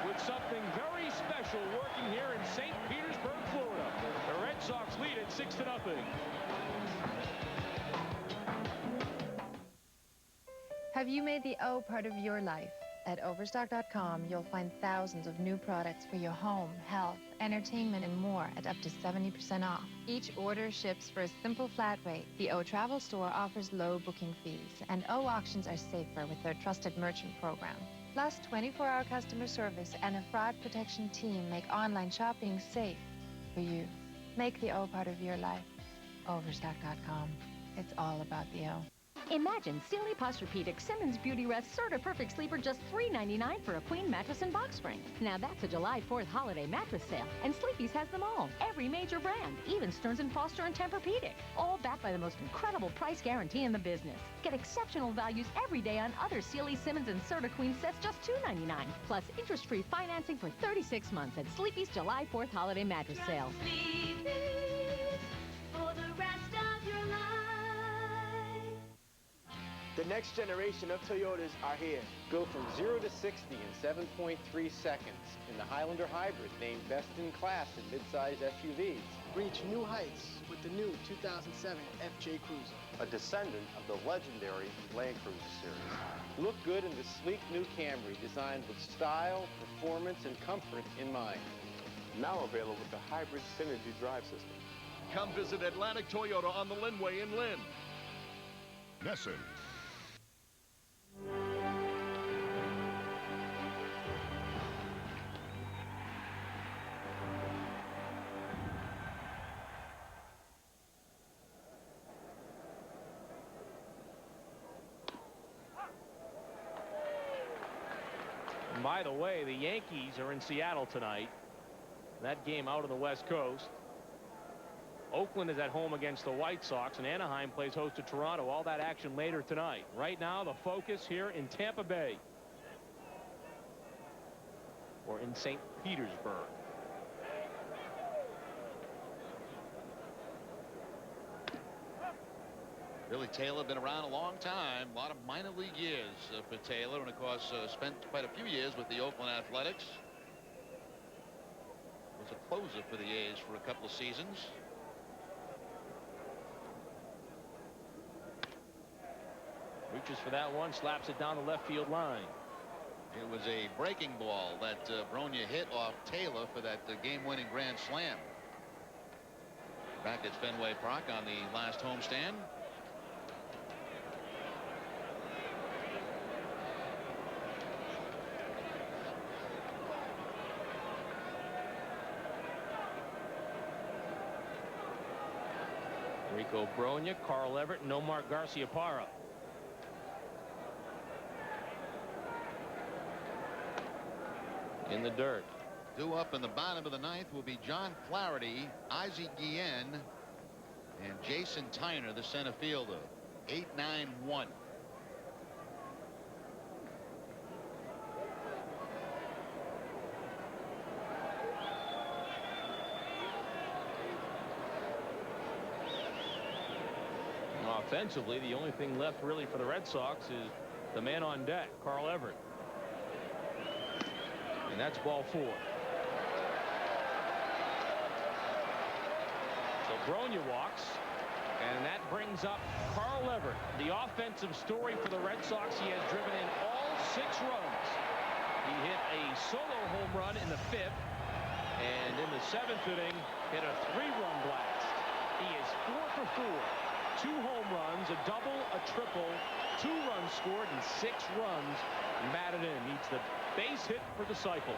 With something very special working here in St. Petersburg, Florida. The Red Sox lead at 6-0. Have you made the O part of your life? At Overstock.com, you'll find thousands of new products for your home, health, entertainment, and more at up to 70% off. Each order ships for a simple flat rate. The O Travel Store offers low booking fees, and O Auctions are safer with their trusted merchant program. Plus, 24-hour customer service and a fraud protection team make online shopping safe for you. Make the O part of your life. Overstock.com. It's all about the O. Imagine Sealy Posturepedic Simmons Beauty Rest Certa Perfect Sleeper just $3.99 for a queen mattress and box spring. Now that's a July 4th holiday mattress sale, and Sleepy's has them all. Every major brand, even Stearns & Foster and Tempur-Pedic. All backed by the most incredible price guarantee in the business. Get exceptional values every day on other Sealy, Simmons, and Certa Queen sets just $2.99. Plus interest-free financing for 36 months at Sleepy's July 4th holiday mattress sale. For the rest of your life. The next generation of Toyotas are here. Go from 0 to 60 in 7.3 seconds in the Highlander Hybrid, named best in class in midsize SUVs. Reach new heights with the new 2007 FJ Cruiser, a descendant of the legendary Land Cruiser series. Look good in the sleek new Camry, designed with style, performance, and comfort in mind. Now available with the hybrid Synergy drive system. Come visit Atlantic Toyota on the Linway in Lynn. NESN. By the way, the Yankees are in Seattle tonight. That game out on the West Coast. Oakland is at home against the White Sox, and Anaheim plays host to Toronto. All that action later tonight. Right now, the focus here in Tampa Bay, or in St. Petersburg. Billy Taylor been around a long time. A lot of minor league years for Taylor, and of course spent quite a few years with the Oakland Athletics. Was a closer for the A's for a couple of seasons. Reaches for that one, slaps it down the left field line. It was a breaking ball that Bronya hit off Taylor for that game-winning grand slam back at Fenway Park on the last homestand. Rico Bronya, Carl Everett, and Omar Garciaparra. in the dirt. Due up in the bottom of the ninth will be John Flaherty, Ozzie Guillen, and Jason Tyner, the center fielder. 8-9-1. Offensively, the only thing left really for the Red Sox is the man on deck, Carl Everett. And that's ball 4. So Bronya walks, and that brings up Carl Everett. The offensive story for the Red Sox. He has driven in all 6 runs. He hit a solo home run in the 5th, and in the 7th inning hit a 3-run blast. He is 4 for 4. 2 home runs, a double, a triple, 2 runs scored, and 6 runs batted in. Needs the base hit for the cycle.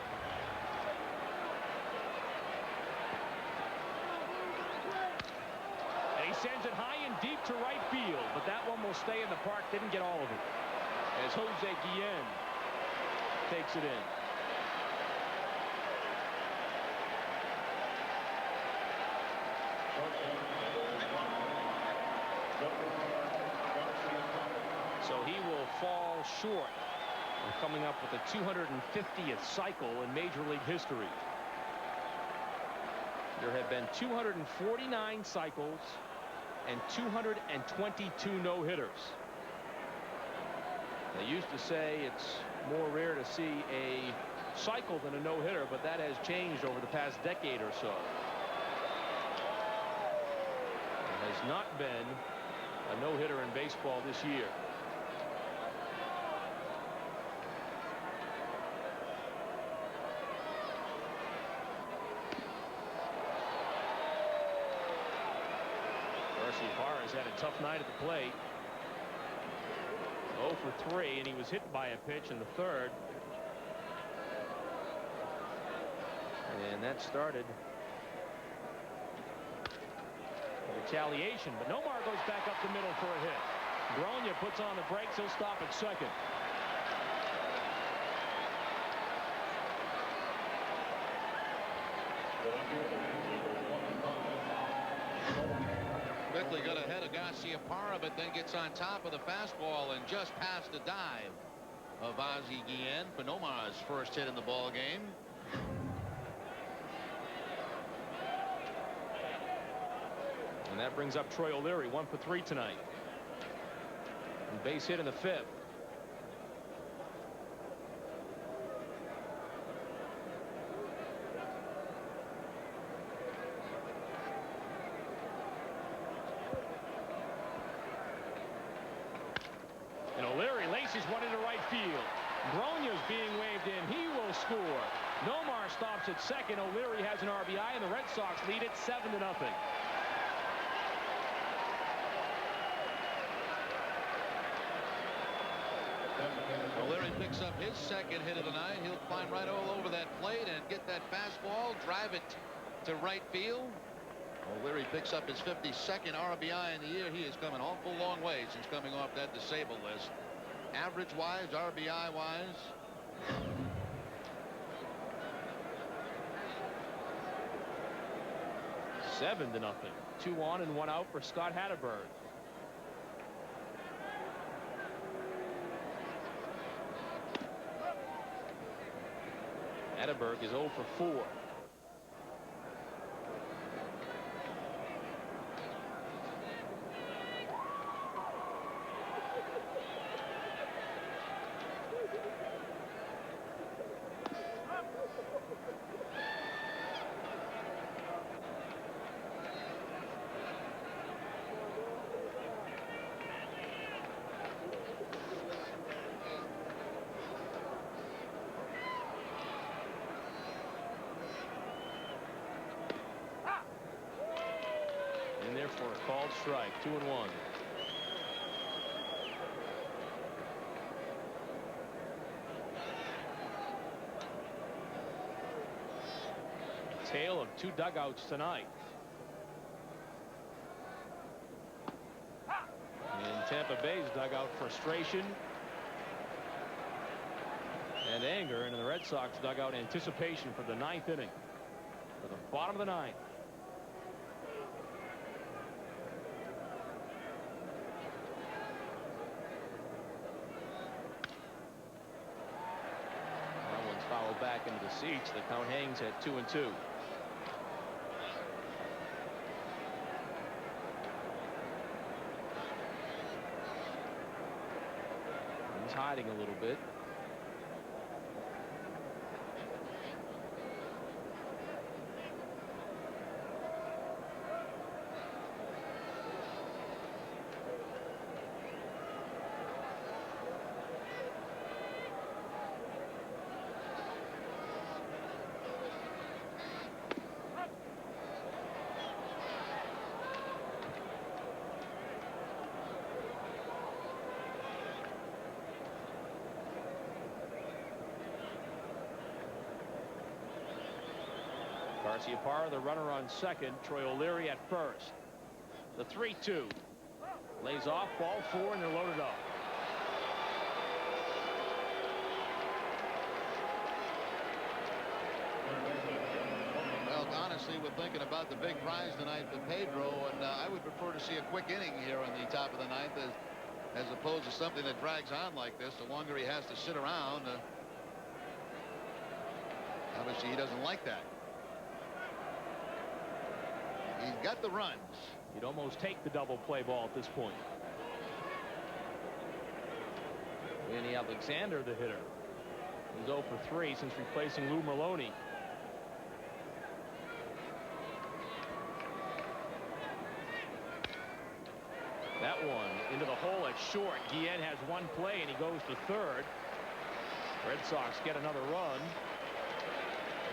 And he sends it high and deep to right field, but that one will stay in the park. Didn't get all of it, as Jose Guillen takes it in. So he will fall short of coming up with the 250th cycle in Major League history. There have been 249 cycles and 222 no-hitters. They used to say it's more rare to see a cycle than a no-hitter, but that has changed over the past decade or so. There has not been a no-hitter in baseball this year. Has had a tough night at the plate. 0 for 3, and he was hit by a pitch in the 3rd. And that started retaliation, but Nomar goes back up the middle for a hit. Bronya puts on the brakes. He'll stop at second. Quickly got ahead of Garciaparra, but then gets on top of the fastball and just past the dive of Ozzie Guillen for Nomar's first hit in the ball game. And that brings up Troy O'Leary, 1 for 3 tonight. And base hit in the 5th. One into right field. Bronya's being waved in. He will score. Nomar stops at second. O'Leary has an RBI, and the Red Sox lead it 7-0. O'Leary picks up his second hit of the night. He'll climb right all over that plate and get that fastball, drive it to right field. O'Leary picks up his 52nd RBI in the year. He has come an awful long way since coming off that disabled list. Average-wise, RBI-wise. Seven to nothing. 2 on and 1 out for Scott Hatterberg. Hatterberg is 0 for 4. For a called strike. 2-1. Tale of 2 dugouts tonight. In Tampa Bay's dugout, frustration and anger into the Red Sox dugout in anticipation for the 9th inning. For the bottom of the 9th. That one's fouled back into the seats. The count hangs at 2-2. He's hiding a little bit. Garciaparra, the runner on second. Troy O'Leary at first. The 3-2. Lays off, ball 4, and they're loaded up. Well, honestly, we're thinking about the big prize tonight for Pedro, and I would prefer to see a quick inning here on the top of the 9th as opposed to something that drags on like this. The longer he has to sit around, obviously he doesn't like that. He's got the runs. You'd almost take the double play ball at this point. Vinny Alexander, the hitter. He's 0 for 3 since replacing Lou Merlone. That one into the hole at short. Guillen has one play and he goes to third. Red Sox get another run.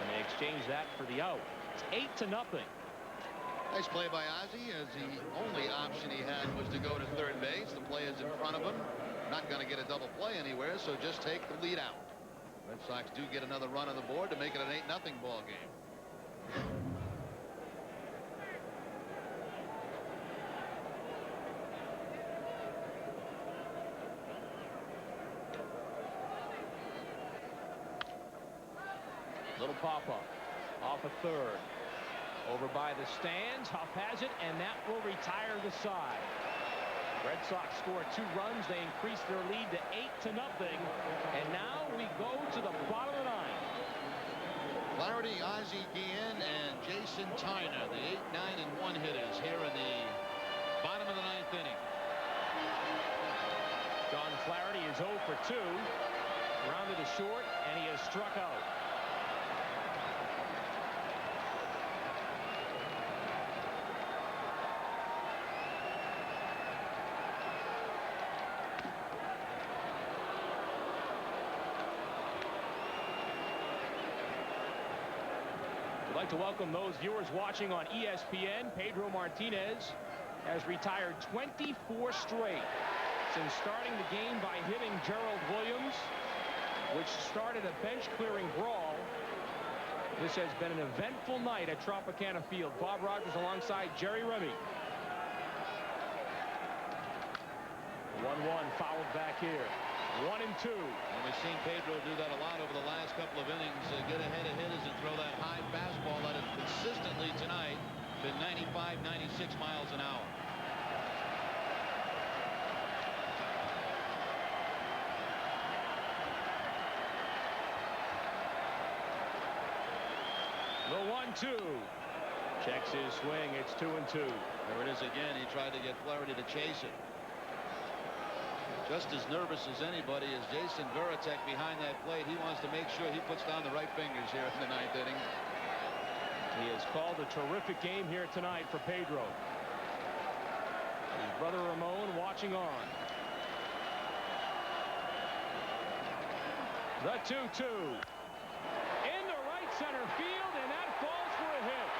And they exchange that for the out. It's 8-0. Nice play by Ozzie, as the only option he had was to go to third base. The play is in front of him. Not going to get a double play anywhere, so just take the lead out. Red Sox do get another run on the board to make it an 8-0 ball game. Little pop-up off a third. Over by the stands. Huff has it, and that will retire the side. Red Sox score 2 runs. They increase their lead to 8-0. And now we go to the bottom of the 9th. Flaherty, Ozzie Guillen, and Jason Tyner, the 8, 9, and 1 hitters here in the bottom of the 9th inning. John Flaherty is 0 for 2. Rounded to short, and he is struck out. We'd like to welcome those viewers watching on ESPN. Pedro Martinez has retired 24 straight since starting the game by hitting Gerald Williams, which started a bench-clearing brawl. This has been an eventful night at Tropicana Field. Bob Rodgers alongside Jerry Remy. 1-1 fouled back here. 1-2. And we've seen Pedro do that a lot over the last couple of innings. Get ahead of hitters and throw that high fastball that has consistently tonight been 95, 96 miles an hour. The 1-2. Checks his swing. It's 2-2. There it is again. He tried to get Flaherty to chase it. Just as nervous as anybody is Jason Varitek behind that plate. He wants to make sure he puts down the right fingers here in the 9th inning. He has called a terrific game here tonight for Pedro. His brother Ramon watching on. The 2-2. Into right center field, and that falls for a hit.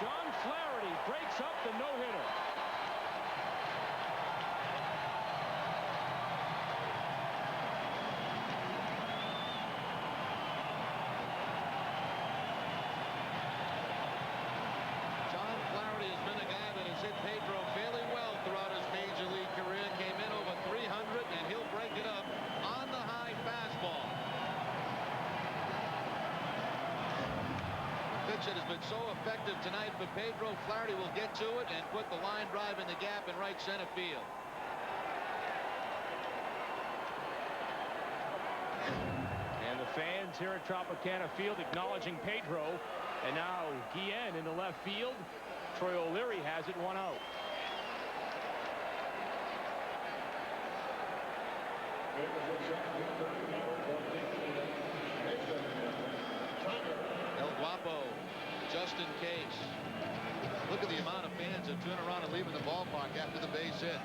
John Flaherty breaks up the no-hitter. Pedro fairly well throughout his major league career. Came in over 300, and he'll break it up so effective tonight for Pedro. Flaherty will get to it and put the line drive in the gap in right center field. And the fans here at Tropicana Field acknowledging Pedro. And now Guillen in the left field. Troy O'Leary has it 1 out. El Guapo, just in case. Look at the amount of fans that turn around and leaving the ballpark after the base hit.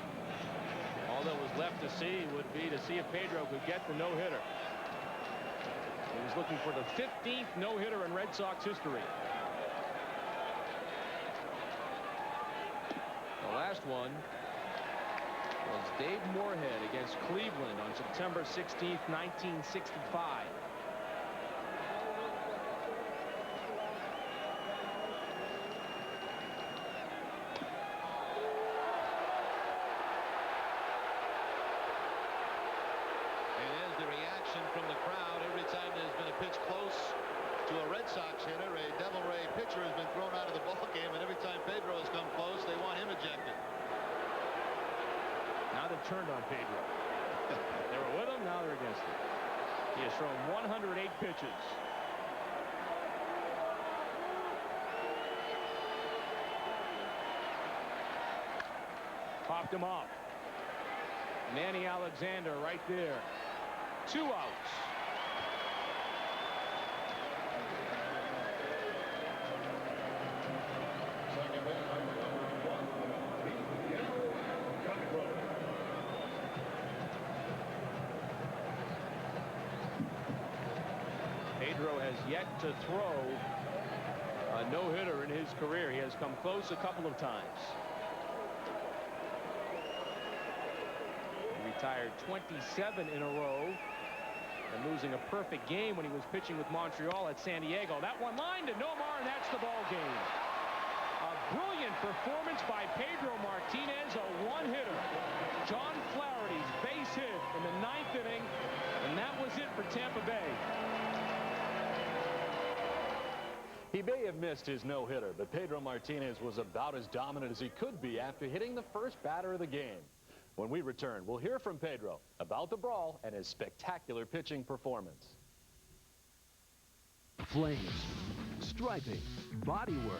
All that was left to see would be to see if Pedro could get the no-hitter. He was looking for the 15th no-hitter in Red Sox history. The last one was Dave Moorhead against Cleveland on September 16th, 1965. From the crowd every time there's been a pitch close to a Red Sox hitter. A Devil Ray pitcher has been thrown out of the ball game, and every time Pedro has come close, they want him ejected. Now they've turned on Pedro. They were with him, now they're against him. He has thrown 108 pitches. Popped him up. Manny Alexander right there. 2 outs. Pedro has yet to throw a no-hitter in his career. He has come close a couple of times. He retired 27 in a row. And losing a perfect game when he was pitching with Montreal at San Diego. That one line to Nomar, and that's the ball game. A brilliant performance by Pedro Martinez, a one-hitter. John Flaherty's base hit in the 9th inning, and that was it for Tampa Bay. He may have missed his no-hitter, but Pedro Martinez was about as dominant as he could be after hitting the first batter of the game. When we return, we'll hear from Pedro about the brawl and his spectacular pitching performance. Flames, striping, bodywork.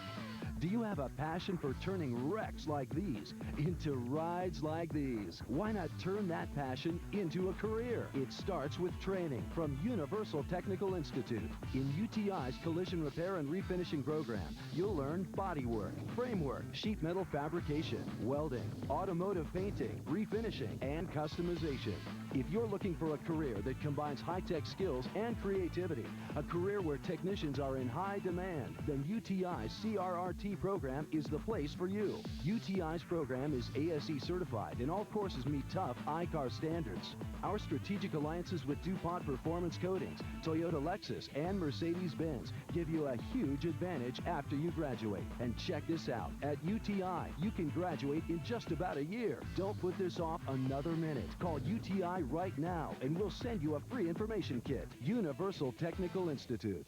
Do you have a passion for turning wrecks like these into rides like these? Why not turn that passion into a career? It starts with training from Universal Technical Institute. In UTI's collision repair and refinishing program, you'll learn bodywork, framework, sheet metal fabrication, welding, automotive painting, refinishing, and customization. If you're looking for a career that combines high-tech skills and creativity, a career where technicians are in high demand, then UTI's CRRT program is the place for you. UTI's program is ASE certified and all courses meet tough ICAR standards. Our strategic alliances with DuPont Performance Coatings, Toyota Lexus, and Mercedes-Benz give you a huge advantage after you graduate. And check this out. At UTI, you can graduate in just about a year. Don't put this off another minute. Call UTI right now and we'll send you a free information kit. Universal Technical Institute.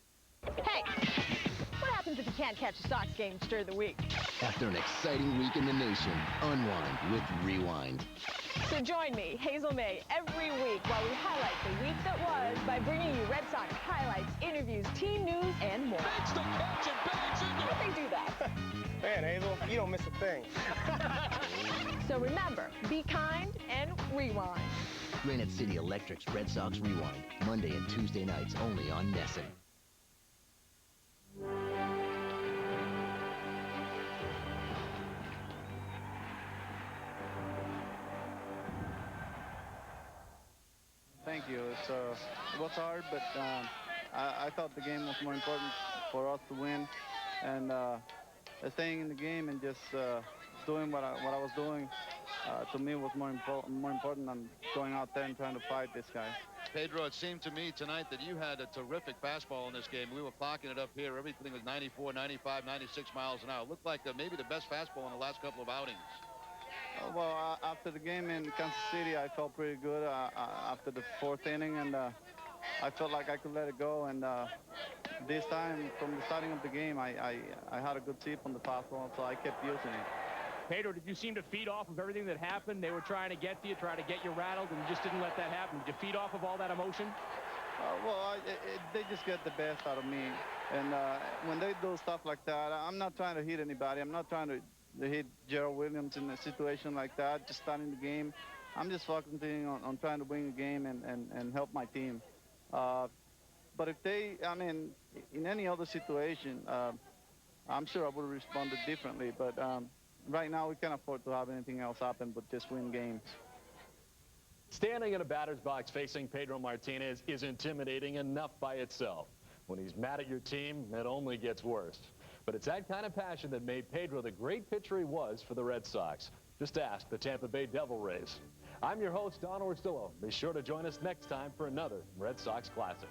Hey, what happens if you can't catch a Sox game to stir the week? After an exciting week in the nation, unwind with Rewind. So join me, Hazel May, every week while we highlight the week that was by bringing you Red Sox highlights, interviews, team news, and more. Makes the catch and bangs into How'd they do that? Man, Hazel, you don't miss a thing. So remember, be kind and rewind. Granite City Electric's Red Sox Rewind, Monday and Tuesday nights only on NESN. Thank you. It was hard, but I thought the game was more important for us to win, and staying in the game and just doing what I was doing to me was more important than going out there and trying to fight this guy. Pedro, it seemed to me tonight that you had a terrific fastball in this game. We were clocking it up here. Everything was 94, 95, 96 miles an hour. It looked like maybe the best fastball in the last couple of outings. Well, after the game in Kansas City, I felt pretty good after the 4th inning, and I felt like I could let it go, and this time, from the starting of the game, I had a good tip on the fastball, so I kept using it. Pedro, did you seem to feed off of everything that happened? They were trying to get to you, trying to get you rattled, and you just didn't let that happen. Did you feed off of all that emotion? Well, they just get the best out of me. And when they do stuff like that, I'm not trying to hit anybody. I'm not trying to hit Gerald Williams in a situation like that, just starting the game. I'm just focusing on trying to win the game and help my team. But if they, I mean, in any other situation, I'm sure I would have responded differently. But right now, we can't afford to have anything else happen but just win games. Standing in a batter's box facing Pedro Martinez is intimidating enough by itself. When he's mad at your team, it only gets worse. But it's that kind of passion that made Pedro the great pitcher he was for the Red Sox. Just ask the Tampa Bay Devil Rays. I'm your host, Don Orsillo. Be sure to join us next time for another Red Sox Classic.